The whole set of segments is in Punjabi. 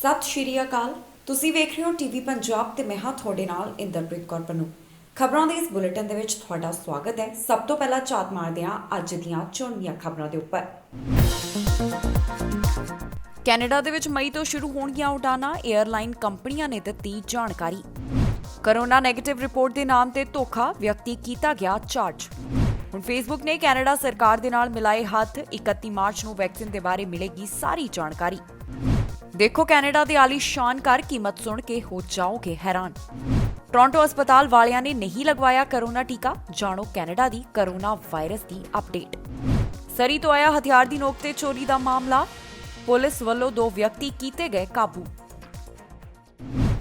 ਸਤਿ ਸ਼੍ਰੀ ਅਕਾਲ। ਤੁਸੀਂ ਵੇਖ ਰਹੇ ਹੋ ਟੀਵੀ ਪੰਜਾਬ ਤੇ ਮੈਂ ਹਾਂ ਤੁਹਾਡੇ ਨਾਲ ਇੰਦਰਪ੍ਰੀਤ ਕੌਰ ਪੰਨੂ। ਖਬਰਾਂ ਦੇ ਇਸ ਬੁਲੇਟਿਨ ਦੇ ਵਿੱਚ ਤੁਹਾਡਾ ਸਵਾਗਤ ਹੈ। ਸਭ ਤੋਂ ਪਹਿਲਾਂ ਝਾਤ ਮਾਰਦੇ ਹਾਂ ਅੱਜ ਦੀਆਂ ਚੁਣਵੀਆਂ ਖਬਰਾਂ ਦੇ ਉੱਪਰ। ਕੈਨੇਡਾ ਦੇ ਵਿੱਚ ਮਈ ਤੋਂ ਸ਼ੁਰੂ ਹੋਣਗੀਆਂ ਉਡਾਨਾਂ, 에ਅਰਲਾਈਨ ਕੰਪਨੀਆਂ ਨੇ ਦਿੱਤੀ ਜਾਣਕਾਰੀ। ਕਰੋਨਾ ਨੈਗੇਟਿਵ ਰਿਪੋਰਟ ਦੇ ਨਾਮ ਤੇ ਧੋਖਾ, ਵਿਅਕਤੀ ਕੀਤਾ ਗਿਆ ਚਾਰਜ। ਹੁਣ ਫੇਸਬੁੱਕ ਨੇ ਕੈਨੇਡਾ ਸਰਕਾਰ ਦੇ ਨਾਲ ਮਿਲਾਏ ਹੱਥ। 31 ਮਾਰਚ ਨੂੰ ਵੈਕਸੀਨ ਦੇ ਬਾਰੇ ਮਿਲੇਗੀ ਸਾਰੀ ਜਾਣਕਾਰੀ। ਦੇਖੋ ਕੈਨੇਡਾ ਦੇ ਆਲੀਸ਼ਾਨ ਘਰ, ਕੀਮਤ ਸੁਣ ਕੇ ਹੋ ਜਾਓਗੇ ਹੈਰਾਨ। ਟੋਰਾਂਟੋ ਹਸਪਤਾਲ ਵਾਲਿਆਂ ਨੇ ਨਹੀਂ ਲਗਵਾਇਆ ਕਰੋਨਾ ਟੀਕਾ, ਜਾਣੋ ਕੈਨੇਡਾ ਦੀ ਕਰੋਨਾ ਵਾਇਰਸ ਦੀ ਅਪਡੇਟ। ਸਰੀ ਤੋਂ ਆਇਆ ਹਥਿਆਰ ਦੀ ਨੋਕ ਤੇ ਚੋਰੀ ਦਾ ਮਾਮਲਾ, ਪੁਲਿਸ ਵੱਲੋਂ 2 ਵਿਅਕਤੀ ਕੀਤੇ ਗਏ ਕਾਬੂ।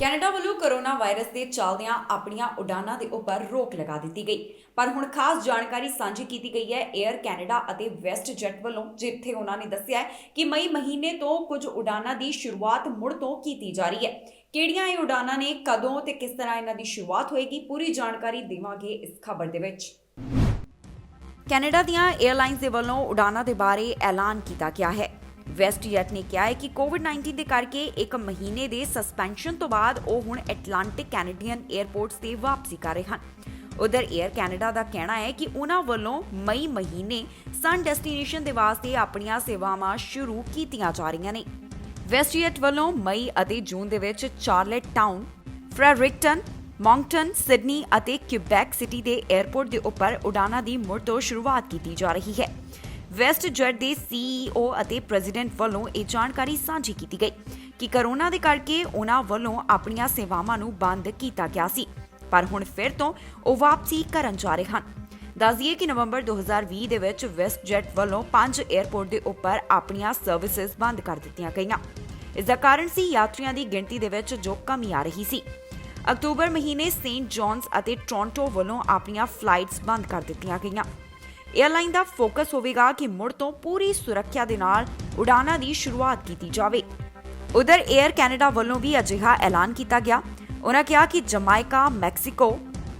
ਕੈਨੇਡਾ ਵੱਲੋਂ ਕਰੋਨਾ ਵਾਇਰਸ ਦੇ ਚੱਲਦਿਆਂ ਆਪਣੀਆਂ ਉਡਾਨਾਂ ਦੇ ਉੱਪਰ ਰੋਕ ਲਗਾ ਦਿੱਤੀ ਗਈ, ਪਰ ਹੁਣ ਖਾਸ ਜਾਣਕਾਰੀ ਸਾਂਝੀ ਕੀਤੀ ਗਈ ਹੈ 에ਅਰ ਕੈਨੇਡਾ ਅਤੇ ਵੈਸਟ ਜੈਟ ਵੱਲੋਂ, ਜਿੱਥੇ ਉਹਨਾਂ ਨੇ ਦੱਸਿਆ ਹੈ ਕਿ ਮਈ ਮਹੀਨੇ ਤੋਂ ਕੁਝ ਉਡਾਨਾਂ ਦੀ ਸ਼ੁਰੂਆਤ ਮੁੜ ਤੋਂ ਕੀਤੀ ਜਾ ਰਹੀ ਹੈ। ਕਿਹੜੀਆਂ ਇਹ ਉਡਾਨਾਂ ਨੇ, ਕਦੋਂ ਤੇ ਕਿਸ ਤਰ੍ਹਾਂ ਇਹਨਾਂ ਦੀ ਸ਼ੁਰੂਆਤ ਹੋਏਗੀ, ਪੂਰੀ ਜਾਣਕਾਰੀ ਦੇਵਾਂਗੇ ਇਸ ਖਬਰ ਦੇ ਵਿੱਚ। ਕੈਨੇਡਾ ਦੀਆਂ 에ਅਰਲਾਈਨਸ ਦੇ ਵੱਲੋਂ ਉਡਾਨਾਂ ਦੇ ਬਾਰੇ ਐਲਾਨ ਕੀਤਾ ਗਿਆ ਹੈ। ਵੈਸਟ ਜੈਟ ਨੇ ਕਿਹਾ ਹੈ ਕਿ ਕੋਵਿਡ-19 ਦੇ ਕਰਕੇ 1 ਮਹੀਨੇ ਦੇ ਸਸਪੈਂਸ਼ਨ ਤੋਂ ਬਾਅਦ ਉਹ ਹੁਣ ਐਟਲਾਂਟਿਕ ਕੈਨੇਡੀਅਨ 에ਅਰਪੋਰਟਸ ਤੇ ਵਾਪਸੀ ਕਰ ਰਹੇ ਹਨ। ਉਧਰ 에ਅਰ ਕੈਨੇਡਾ ਦਾ ਕਹਿਣਾ ਹੈ ਕਿ ਉਹਨਾਂ ਵੱਲੋਂ ਮਈ ਮਹੀਨੇ ਸਨ ਡੈਸਟੀਨੇਸ਼ਨ ਦੇ ਵਾਸਤੇ ਆਪਣੀਆਂ ਸੇਵਾਵਾਂ ਸ਼ੁਰੂ ਕੀਤੀਆਂ ਜਾ ਰਹੀਆਂ ਨੇ। ਵੈਸਟ ਜੈਟ ਵੱਲੋਂ ਮਈ ਅਤੇ ਜੂਨ ਦੇ ਵਿੱਚ ਚਾਰਲਟ ਟਾਊਨ, ਫਰੈਡਰਿਕਟਨ, ਮੌਂਕਟਨ, ਸਿਡਨੀ ਅਤੇ ਕਿਊਬੈਕ ਸਿਟੀ ਦੇ 에ਅਰਪੋਰਟ ਦੇ ਉੱਪਰ ਉਡਾਨਾਂ ਦੀ ਮੁੜ ਤੋਂ ਸ਼ੁਰੂਆਤ ਕੀਤੀ ਜਾ ਰਹੀ ਹੈ। ਵੈਸਟ ਜੈਟ ਦੇ CEO ਅਤੇ ਪ੍ਰੈਜ਼ੀਡੈਂਟ ਵੱਲੋਂ ਇਹ ਜਾਣਕਾਰੀ ਸਾਂਝੀ ਕੀਤੀ ਗਈ ਕਿ ਕਰੋਨਾ ਦੇ ਕਰਕੇ ਉਹਨਾਂ ਵੱਲੋਂ ਆਪਣੀਆਂ ਸੇਵਾਵਾਂ ਨੂੰ ਬੰਦ ਕੀਤਾ ਗਿਆ ਸੀ, ਪਰ ਹੁਣ ਫਿਰ ਤੋਂ ਉਹ ਵਾਪਸੀ ਕਰਨ ਜਾ ਰਹੇ ਹਨ। ਦੱਸ ਦਈਏ ਕਿ ਨਵੰਬਰ 2020 ਦੇ ਵਿੱਚ ਵੈਸਟ ਜੈਟ ਵੱਲੋਂ 5 에ਅਰਪੋਰਟ ਦੇ ਉੱਪਰ ਆਪਣੀਆਂ ਸਰਵਿਸਿਜ਼ ਬੰਦ ਕਰ ਦਿੱਤੀਆਂ ਗਈਆਂ। ਇਸ ਦਾ ਕਾਰਨ ਸੀ ਯਾਤਰੀਆਂ ਦੀ ਗਿਣਤੀ ਦੇ ਵਿੱਚ ਜੋ ਕਮੀ ਆ ਰਹੀ ਸੀ। ਅਕਤੂਬਰ ਮਹੀਨੇ ਸੇਂਟ ਜੌਨਸ ਅਤੇ ਟੋਰਾਂਟੋ ਵੱਲੋਂ ਆਪਣੀਆਂ ਫਲਾਈਟਸ ਬੰਦ ਕਰ ਦਿੱਤੀਆਂ ਗਈਆਂ। 에ਅਰਲਾਈਨ ਦਾ ਫੋਕਸ ਹੋਵੇਗਾ ਕਿ ਮੁੜ ਤੋਂ ਪੂਰੀ ਸੁਰੱਖਿਆ ਦੇ ਨਾਲ ਉਡਾਨਾਂ ਦੀ ਸ਼ੁਰੂਆਤ ਕੀਤੀ ਜਾਵੇ। ਉਧਰ 에ਅਰ ਕੈਨੇਡਾ ਵੱਲੋਂ ਵੀ ਅਜਿਹਾ ਐਲਾਨ ਕੀਤਾ ਗਿਆ। ਉਹਨਾਂ ਕਿਹਾ ਕਿ ਜਮਾਇਕਾ, ਮੈਕਸੀਕੋ,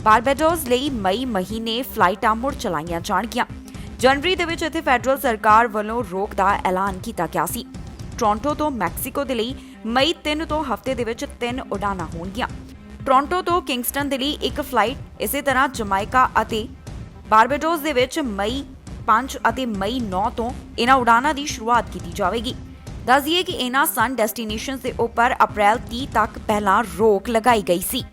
ਬਾਰਬਾਡੋਸ ਲਈ ਮਈ ਮਹੀਨੇ ਫਲਾਈਟਾਂ ਮੁੜ ਚਲਾਈਆਂ ਜਾਣਗੀਆਂ। ਜਨਵਰੀ ਦੇ ਵਿੱਚ ਇੱਥੇ ਫੈਡਰਲ ਸਰਕਾਰ ਵੱਲੋਂ ਰੋਕ ਦਾ ਐਲਾਨ ਕੀਤਾ ਗਿਆ ਸੀ। ਟੋਰਾਂਟੋ ਤੋਂ ਮੈਕਸੀਕੋ ਦੇ ਲਈ ਮਈ 3 ਤੋਂ ਹਫ਼ਤੇ ਦੇ ਵਿੱਚ 3 ਉਡਾਨਾਂ ਹੋਣਗੀਆਂ। ਟੋਰਾਂਟੋ ਤੋਂ ਕਿੰਗਸਟਨ ਦੇ ਲਈ 1 ਫਲਾਈਟ, ਇਸੇ ਤਰ੍ਹਾਂ ਜਮਾਇਕਾ ਅਤੇ ਬਾਰਬਾਡੋਸ ਦੇ ਵਿੱਚ ਮਈ 5 ਅਤੇ ਮਈ 9 ਤੋਂ ਇਹਨਾਂ ਉਡਾਨਾਂ ਦੀ ਸ਼ੁਰੂਆਤ ਕੀਤੀ ਜਾਵੇਗੀ। ਦੱਸ ਦਈਏ ਕਿ ਇਹਨਾਂ ਸਨ ਡੈਸਟੀਨੇਸ਼ਨਸ ਦੇ ਉੱਪਰ ਅਪ੍ਰੈਲ 30 ਤੱਕ ਪਹਿਲਾਂ ਰੋਕ ਲਗਾਈ ਗਈ ਸੀ।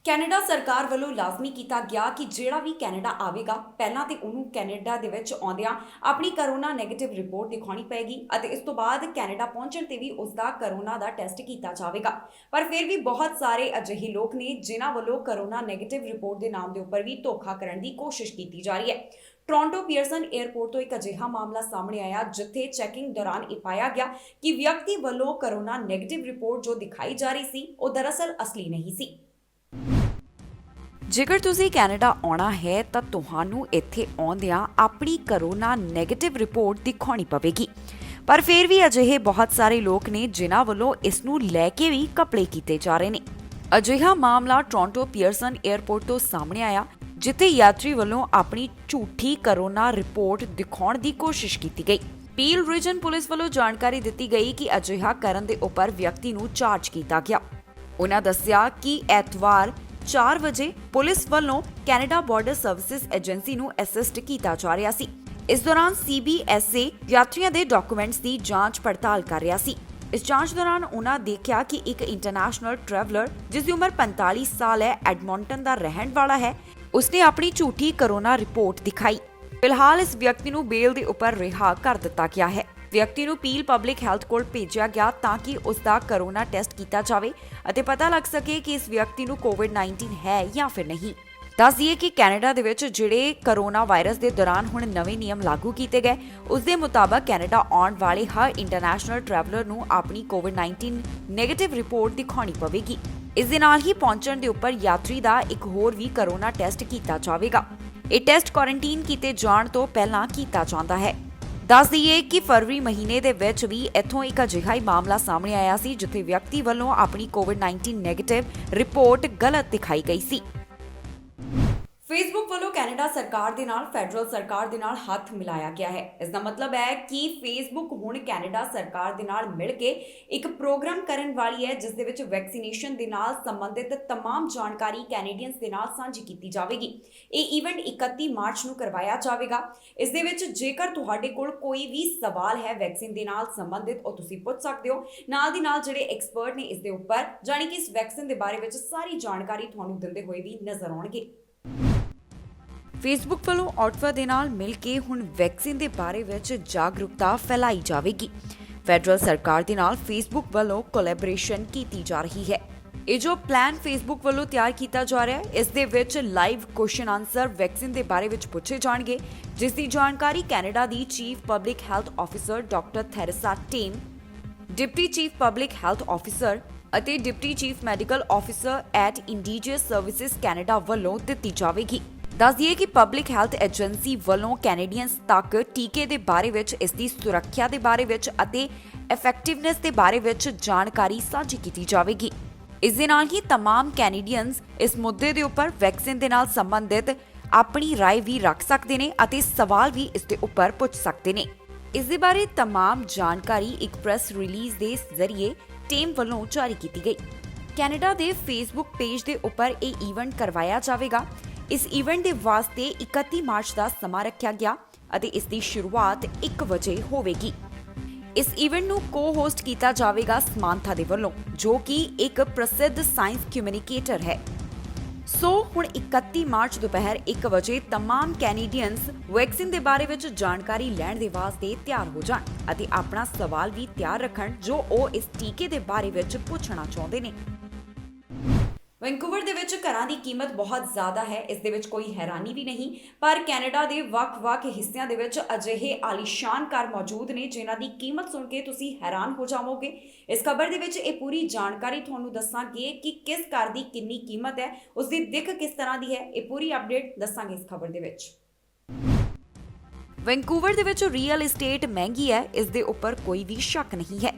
ਕੈਨੇਡਾ ਸਰਕਾਰ ਵੱਲੋਂ ਲਾਜ਼ਮੀ ਕੀਤਾ ਗਿਆ ਕਿ ਜਿਹੜਾ ਵੀ ਕੈਨੇਡਾ ਆਵੇਗਾ, ਪਹਿਲਾਂ ਤੇ ਉਹਨੂੰ ਕੈਨੇਡਾ ਦੇ ਵਿੱਚ ਆਉਂਦਿਆਂ ਆਪਣੀ ਕਰੋਨਾ ਨੈਗੇਟਿਵ ਰਿਪੋਰਟ ਦਿਖਾਉਣੀ ਪਏਗੀ ਅਤੇ ਇਸ ਤੋਂ ਬਾਅਦ ਕੈਨੇਡਾ ਪਹੁੰਚਣ ਤੇ ਵੀ ਉਸ ਦਾ ਕਰੋਨਾ ਦਾ ਟੈਸਟ ਕੀਤਾ ਜਾਵੇਗਾ। ਪਰ ਫਿਰ ਵੀ ਬਹੁਤ ਸਾਰੇ ਅਜਿਹੇ ਲੋਕ ਨੇ ਜਿਨ੍ਹਾਂ ਵੱਲੋਂ ਕਰੋਨਾ ਨੈਗੇਟਿਵ ਰਿਪੋਰਟ ਦੇ ਨਾਮ ਦੇ ਉੱਪਰ ਵੀ ਧੋਖਾ ਕਰਨ ਦੀ ਕੋਸ਼ਿਸ਼ ਕੀਤੀ ਜਾ ਰਹੀ ਹੈ। ਟੋਰਾਂਟੋ ਪੀਅਰਸਨ 에ਅਰਪੋਰਟ ਤੋਂ ਇੱਕ ਅਜਿਹਾ ਮਾਮਲਾ ਸਾਹਮਣੇ ਆਇਆ ਜਿੱਥੇ ਚੈਕਿੰਗ ਦੌਰਾਨ ਇਹ ਪਾਇਆ ਗਿਆ ਕਿ ਵਿਅਕਤੀ ਵੱਲੋਂ ਕਰੋਨਾ ਨੈਗੇਟਿਵ ਰਿਪੋਰਟ ਜੋ ਦਿਖਾਈ ਜਾ ਰਹੀ ਸੀ ਉਹ ਦਰਅਸਲ ਅਸਲੀ ਨਹੀਂ ਸੀ। ਜੇਕਰ ਤੁਸੀਂ ਕੈਨੇਡਾ ਆਉਣਾ ਹੈ ਤਾਂ ਤੁਹਾਨੂੰ ਇੱਥੇ ਆਉਂਦਿਆਂ ਆਪਣੀ ਕਰੋਨਾ ਨੈਗੇਟਿਵ ਰਿਪੋਰਟ ਦਿਖਾਉਣੀ ਪਵੇਗੀ। ਪਰ ਫਿਰ ਵੀ ਅਜਿਹੇ ਬਹੁਤ ਸਾਰੇ ਲੋਕ ਨੇ ਜਿਨ੍ਹਾਂ ਵੱਲੋਂ ਇਸ ਨੂੰ ਲੈ ਕੇ ਵੀ ਘਪਲੇ ਕੀਤੇ ਜਾ ਰਹੇ ਨੇ। ਅਜਿਹਾ ਮਾਮਲਾ ਟੋਰਾਂਟੋ ਪੀਅਰਸਨ 에ਅਰਪੋਰਟ ਤੋਂ ਸਾਹਮਣੇ ਆਇਆ ਜਿੱਥੇ ਯਾਤਰੀ ਵੱਲੋਂ ਆਪਣੀ ਝੂਠੀ ਕਰੋਨਾ ਰਿਪੋਰਟ ਦਿਖਾਉਣ ਦੀ ਕੋਸ਼ਿਸ਼ ਕੀਤੀ ਗਈ। ਪੀਲ ਰੀਜਨ ਪੁਲਿਸ ਵੱਲੋਂ ਜਾਣਕਾਰੀ ਦਿੱਤੀ ਗਈ ਕਿ ਅਜਿਹਾ ਕਰਨ ਦੇ ਉੱਪਰ ਵਿਅਕਤੀ ਨੂੰ ਚਾਰਜ ਕੀਤਾ ਗਿਆ। ਉਹਨਾਂ ਦੱਸਿਆ ਕਿ ਐਤਵਾਰ 4 ਵਜੇ ਪੁਲਿਸ ਵੱਲੋਂ ਕੈਨੇਡਾ ਬਾਰਡਰ ਸਰਵਿਸਿਜ਼ ਏਜੰਸੀ ਨੂੰ ਅਸਿਸਟ ਕੀਤਾ ਜਾ ਰਿਹਾ ਸੀ। ਇਸ ਦੌਰਾਨ CBSA ਯਾਤਰੀਆਂ ਦੇ ਡਾਕੂਮੈਂਟਸ ਦੀ ਜਾਂਚ ਪੜਤਾਲ ਕਰ ਰਿਹਾ ਸੀ। ਇਸ ਜਾਂਚ ਦੌਰਾਨ ਉਹਨਾਂ ਦੇਖਿਆ ਕਿ ਇੱਕ ਇੰਟਰਨੈਸ਼ਨਲ ਟਰੈਵਲਰ ਜਿਸ ਦੀ ਉਮਰ 45 ਸਾਲ ਹੈ, ਐਡਮੌਂਟਨ ਦਾ ਰਹਿਣ ਵਾਲਾ ਹੈ, ਉਸਨੇ ਆਪਣੀ ਝੂਠੀ ਕਰੋਨਾ ਰਿਪੋਰਟ ਦਿਖਾਈ। ਫਿਲਹਾਲ ਇਸ ਵਿਅਕਤੀ ਨੂੰ ਬੇਲ ਦੇ ਉੱਪਰ ਰਿਹਾ ਕਰ ਦਿੱਤਾ ਗਿਆ ਹੈ। ਵਿਅਕਤੀ ਨੂੰ ਪੀਲ ਪਬਲਿਕ ਹੈਲਥ ਕੋਲ ਭੇਜਿਆ ਗਿਆ ਤਾਂ ਕਿ ਉਸ ਦਾ ਕਰੋਨਾ ਟੈਸਟ ਕੀਤਾ ਜਾਵੇ ਅਤੇ ਪਤਾ ਲੱਗ ਸਕੇ ਕਿ ਇਸ ਵਿਅਕਤੀ ਨੂੰ ਕੋਵਿਡ-19 ਹੈ ਜਾਂ ਫਿਰ ਨਹੀਂ। ਦੱਸ ਦਈਏ ਕਿ ਕੈਨੇਡਾ ਦੇ ਵਿੱਚ ਜਿਹੜੇ ਕਰੋਨਾ ਵਾਇਰਸ ਦੇ ਦੌਰਾਨ ਹੁਣ ਨਵੇਂ ਨਿਯਮ ਲਾਗੂ ਕੀਤੇ ਗਏ, ਉਸ ਦੇ ਮੁਤਾਬਕ ਕੈਨੇਡਾ ਆਉਣ ਵਾਲੇ ਹਰ ਇੰਟਰਨੈਸ਼ਨਲ ਟਰੈਵਲਰ ਨੂੰ ਆਪਣੀ ਕੋਵਿਡ-19 ਨੈਗੇਟਿਵ ਰਿਪੋਰਟ ਦਿਖਾਉਣੀ ਪਵੇਗੀ। ਇਸ ਦੇ ਨਾਲ ਹੀ ਪਹੁੰਚਣ ਦੇ ਉੱਪਰ ਯਾਤਰੀ ਦਾ ਇੱਕ ਹੋਰ ਵੀ ਕਰੋਨਾ ਟੈਸਟ ਕੀਤਾ ਜਾਵੇਗਾ। ਇਹ ਟੈਸਟ ਕੁਆਰੰਟਾਈਨ ਕੀਤੇ ਜਾਣ ਤੋਂ ਪਹਿਲਾਂ ਕੀਤਾ ਜਾਂਦਾ ਹੈ। ਦੱਸ ਦਈਏ ਕਿ ਫਰਵਰੀ ਮਹੀਨੇ ਦੇ ਵਿੱਚ ਵੀ ਇੱਥੋਂ ਇੱਕ ਅਜਿਹਾ ਹੀ ਮਾਮਲਾ ਸਾਹਮਣੇ ਆਇਆ ਸੀ ਜਿੱਥੇ ਵਿਅਕਤੀ ਵੱਲੋਂ ਆਪਣੀ ਕੋਵਿਡ-19 ਨੈਗੇਟਿਵ ਰਿਪੋਰਟ ਗਲਤ ਦਿਖਾਈ ਗਈ ਸੀ। ਫੇਸਬੁੱਕ ਵੱਲੋਂ ਕੈਨੇਡਾ ਸਰਕਾਰ ਦੇ ਨਾਲ ਫੈਡਰਲ ਸਰਕਾਰ ਦੇ ਨਾਲ ਹੱਥ ਮਿਲਾਇਆ ਗਿਆ ਹੈ। ਇਸ ਦਾ ਮਤਲਬ ਹੈ ਕਿ ਫੇਸਬੁੱਕ ਹੁਣ ਕੈਨੇਡਾ ਸਰਕਾਰ ਦੇ ਨਾਲ ਮਿਲ ਕੇ ਇੱਕ ਪ੍ਰੋਗਰਾਮ ਕਰਨ ਵਾਲੀ ਹੈ, ਜਿਸ ਦੇ ਵਿੱਚ ਵੈਕਸੀਨੇਸ਼ਨ ਦੇ ਨਾਲ ਸੰਬੰਧਿਤ तमाम ਜਾਣਕਾਰੀ ਕੈਨੇਡੀਅਨਸ ਦੇ ਨਾਲ ਸਾਂਝੀ ਕੀਤੀ ਜਾਵੇਗੀ। ਇਹ ਇਵੈਂਟ 31 ਮਾਰਚ ਨੂੰ ਕਰਵਾਇਆ ਜਾਵੇਗਾ। ਇਸ ਦੇ ਵਿੱਚ ਜੇਕਰ ਤੁਹਾਡੇ ਕੋਲ ਕੋਈ ਵੀ ਸਵਾਲ ਹੈ ਵੈਕਸੀਨ ਦੇ ਨਾਲ ਸੰਬੰਧਿਤ, ਉਹ ਤੁਸੀਂ ਪੁੱਛ ਸਕਦੇ ਹੋ। ਨਾਲ ਦੀ ਨਾਲ ਜਿਹੜੇ ਐਕਸਪਰਟ ਨੇ ਇਸ ਦੇ ਉੱਪਰ, ਜਾਣੀ ਕਿ ਇਸ ਵੈਕਸੀਨ ਦੇ ਬਾਰੇ ਵਿੱਚ ਸਾਰੀ ਜਾਣਕਾਰੀ ਤੁਹਾਨੂੰ ਦਿੰਦੇ ਹੋਏ ਵੀ ਨਜ਼ਰ ਆਉਣਗੇ। ਫੇਸਬੁੱਕ ਵੱਲੋਂ ਆਟਵਾ ਦੇ ਨਾਲ ਮਿਲ ਕੇ ਹੁਣ ਵੈਕਸੀਨ ਦੇ ਬਾਰੇ ਵਿੱਚ ਜਾਗਰੂਕਤਾ ਫੈਲਾਈ ਜਾਵੇਗੀ। ਫੈਡਰਲ ਸਰਕਾਰ ਦੇ ਨਾਲ ਫੇਸਬੁੱਕ ਵੱਲੋਂ ਕੋਲੈਬੋਰੇਸ਼ਨ ਕੀਤੀ ਜਾ ਰਹੀ ਹੈ। ਇਹ ਜੋ ਪਲਾਨ ਫੇਸਬੁੱਕ ਵੱਲੋਂ ਤਿਆਰ ਕੀਤਾ ਜਾ ਰਿਹਾ ਹੈ, ਇਸ ਦੇ ਵਿੱਚ ਲਾਈਵ ਕੁਐਸਚਨ ਆਨਸਰ ਵੈਕਸੀਨ ਦੇ ਬਾਰੇ ਵਿੱਚ ਪੁੱਛੇ ਜਾਣਗੇ, ਜਿਸ ਦੀ ਜਾਣਕਾਰੀ ਕੈਨੇਡਾ ਦੀ chief public health officer doctor Theresa Tam, deputy chief public health officer ਅਤੇ deputy chief medical officer at indigenous services Canada ਵੱਲੋਂ ਦਿੱਤੀ ਜਾਵੇਗੀ। ਦੱਸ ਦਈਏ ਕਿ ਪਬਲਿਕ ਹੈਲਥ ਏਜੰਸੀ ਵੱਲੋਂ ਕੈਨੇਡੀਅਨਸ ਤੱਕ ਟੀਕੇ ਦੇ ਬਾਰੇ ਵਿੱਚ, ਇਸ ਦੀ ਸੁਰੱਖਿਆ ਦੇ ਬਾਰੇ ਵਿੱਚ ਅਤੇ ਇਫੈਕਟਿਵਨੈਸ ਦੇ ਬਾਰੇ ਵਿੱਚ ਜਾਣਕਾਰੀ ਸਾਂਝੀ ਕੀਤੀ ਜਾਵੇਗੀ। ਇਸ ਦੇ ਨਾਲ ਹੀ तमाम ਕੈਨੇਡੀਅਨਸ ਇਸ ਮੁੱਦੇ ਦੇ ਉੱਪਰ ਵੈਕਸੀਨ ਦੇ ਨਾਲ ਸੰਬੰਧਿਤ ਆਪਣੀ رائے ਵੀ ਰੱਖ ਸਕਦੇ ਨੇ ਅਤੇ ਸਵਾਲ ਵੀ ਇਸ ਦੇ ਉੱਪਰ ਪੁੱਛ ਸਕਦੇ ਨੇ। ਇਸ ਦੇ ਬਾਰੇ तमाम ਜਾਣਕਾਰੀ ਇੱਕ ਪ੍ਰੈਸ ਰਿਲੀਜ਼ ਦੇ ਜ਼ਰੀਏ ਟੀਮ ਵੱਲੋਂ ਜਾਰੀ ਕੀਤੀ ਗਈ। ਕੈਨੇਡਾ ਦੇ ਫੇਸਬੁੱਕ ਪੇਜ ਦੇ ਉੱਪਰ ਇਹ ਇਵੈਂਟ ਕਰਵਾਇਆ ਜਾਵੇਗਾ। ਇਸ ਇਵੈਂਟ ਦੇ ਵਾਸਤੇ 31 ਮਾਰਚ ਦਾ ਸਮਾਂ ਰੱਖਿਆ ਗਿਆ ਅਤੇ ਇਸ ਦੀ ਸ਼ੁਰੂਆਤ 1 ਵਜੇ ਹੋਵੇਗੀ। ਇਸ ਇਵੈਂਟ ਨੂੰ ਕੋ-ਹੋਸਟ ਕੀਤਾ ਜਾਵੇਗਾ ਸਮਾਂਥਾ ਦੇ ਵੱਲੋਂ, ਜੋ ਕਿ ਇੱਕ ਪ੍ਰਸਿੱਧ ਸਾਇੰਸ ਕਮਿਊਨੀਕੇਟਰ ਹੈ। ਸੋ ਹੁਣ 31 ਮਾਰਚ ਦੁਪਹਿਰ 1 ਵਜੇ तमाम ਕੈਨੇਡੀਅਨਸ ਵੈਕਸੀਨ ਦੇ ਬਾਰੇ ਵਿੱਚ ਜਾਣਕਾਰੀ ਲੈਣ ਦੇ ਵਾਸਤੇ ਤਿਆਰ ਹੋ ਜਾਣ ਅਤੇ ਆਪਣਾ ਸਵਾਲ ਵੀ ਤਿਆਰ ਰੱਖਣ ਜੋ ਉਹ ਇਸ ਟੀਕੇ ਦੇ ਬਾਰੇ ਵਿੱਚ ਪੁੱਛਣਾ ਚਾਹੁੰਦੇ ਨੇ। ਵੈਂਕੂਵਰ ਦੇ ਵਿੱਚ ਘਰਾਂ ਦੀ ਕੀਮਤ ਬਹੁਤ ਜ਼ਿਆਦਾ ਹੈ, ਇਸ ਦੇ ਵਿੱਚ ਕੋਈ ਹੈਰਾਨੀ ਵੀ ਨਹੀਂ, ਪਰ ਕੈਨੇਡਾ ਦੇ ਵੱਖ-ਵੱਖ ਹਿੱਸਿਆਂ ਦੇ ਵਿੱਚ ਅਜਿਹੇ ਆਲੀਸ਼ਾਨ ਘਰ ਮੌਜੂਦ ਨੇ ਜਿਨ੍ਹਾਂ ਦੀ ਕੀਮਤ ਸੁਣ ਕੇ ਤੁਸੀਂ ਹੈਰਾਨ ਹੋ ਜਾਵੋਗੇ। ਇਸ ਖਬਰ ਦੇ ਵਿੱਚ ਇਹ ਪੂਰੀ ਜਾਣਕਾਰੀ ਤੁਹਾਨੂੰ ਦੱਸਾਂਗੇ ਕਿ ਕਿਸ ਘਰ ਦੀ ਕਿੰਨੀ ਕੀਮਤ ਹੈ, ਉਸ ਦੀ ਦਿੱਖ ਕਿਸ ਤਰ੍ਹਾਂ ਦੀ ਹੈ। ਇਹ ਪੂਰੀ ਅਪਡੇਟ ਦੱਸਾਂਗੇ ਇਸ ਖਬਰ ਦੇ ਵਿੱਚ। ਵੈਂਕੂਵਰ ਦੇ ਵਿੱਚ ਰੀਅਲ ਏਸਟੇਟ ਮਹਿੰਗੀ ਹੈ, ਇਸ ਦੇ ਉੱਪਰ ਕੋਈ ਵੀ ਸ਼ੱਕ ਨਹੀਂ ਹੈ।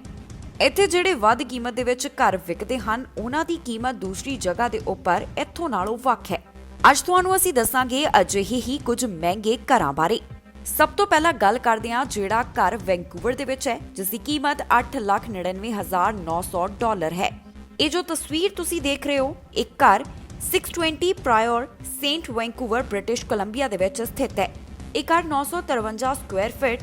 ਇੱਥੇ ਜਿਹੜੇ ਵੱਧ ਕੀਮਤ ਦੇ ਵਿੱਚ ਘਰ ਵਿਕਦੇ ਹਨ, ਉਹਨਾਂ ਦੀ ਕੀਮਤ ਦੂਸਰੀ ਜਗ੍ਹਾ ਦੇ ਉੱਪਰ ਇੱਥੋਂ ਨਾਲੋਂ ਵੱਖ ਹੈ। ਅੱਜ ਤੁਹਾਨੂੰ ਅਸੀਂ ਦੱਸਾਂਗੇ ਅਜਿਹੇ ਹੀ ਕੁਝ ਮਹਿੰਗੇ ਘਰਾਂ ਬਾਰੇ। ਸਭ ਤੋਂ ਪਹਿਲਾਂ ਗੱਲ ਕਰਦੇ ਹਾਂ ਜਿਹੜਾ ਘਰ ਵੈਂਕੂਵਰ ਦੇ ਵਿੱਚ ਹੈ, ਜਿਸ ਦੀ ਕੀਮਤ $8,99,900 ਹੈ। ਇਹ ਜੋ ਤਸਵੀਰ ਤੁਸੀਂ ਦੇਖ ਰਹੇ ਹੋ, ਇੱਕ ਘਰ 620 Prior Saint Vancouver British Columbia ਦੇ ਵਿੱਚ ਸਥਿਤ ਹੈ। ਇਹ ਘਰ 953 ਸਕੁਆਇਰ ਫੀਟ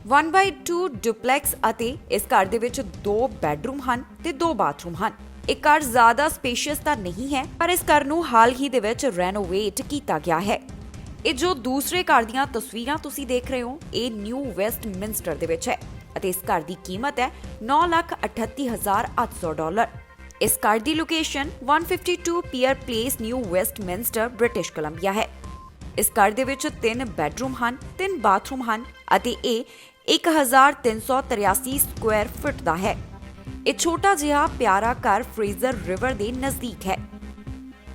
1/2 ਡੁਪਲੈਕਸ ਅਤੇ ਇਸ ਘਰ ਦੇ ਵਿੱਚ 2 ਬੈਡਰੂਮ ਹਨ ਤੇ 2 ਬਾਥਰੂਮ ਹਨ। ਇਹ ਘਰ ਜ਼ਿਆਦਾ ਸਪੇਸ਼ੀਅਸ ਤਾਂ ਨਹੀਂ ਹੈ, ਪਰ ਇਸ ਘਰ ਨੂੰ ਹਾਲ ਹੀ ਦੇ ਵਿੱਚ ਰੈਨੋਵੇਟ ਕੀਤਾ ਗਿਆ ਹੈ। ਇਹ ਜੋ ਦੂਸਰੇ ਘਰ ਦੀਆਂ ਤਸਵੀਰਾਂ ਤੁਸੀਂ ਦੇਖ ਰਹੇ ਹੋ, ਇਹ ਨਿਊ ਵੈਸਟਮਿੰਸਟਰ ਦੇ ਵਿੱਚ ਹੈ ਅਤੇ ਇਸ ਘਰ ਦੀ ਕੀਮਤ ਹੈ $9,38,800। ਇਸ ਘਰ ਦੀ location 152 Pier Place New Westminster British Columbia ਹੈ। ਇਸ ਘਰ ਦੇ ਵਿੱਚ 3 ਬੈਡਰੂਮ ਹਨ, 3 ਬਾਥਰੂਮ ਹਨ ਅਤੇ ਇਹ 1383 ਸਕੁਆਇਰ ਫੁੱਟ ਦਾ ਹੈ। ਇਹ ਛੋਟਾ ਜਿਹਾ ਪਿਆਰਾ ਘਰ ਫਰੇਜ਼ਰ ਰਿਵਰ ਦੇ ਨਜ਼ਦੀਕ ਹੈ।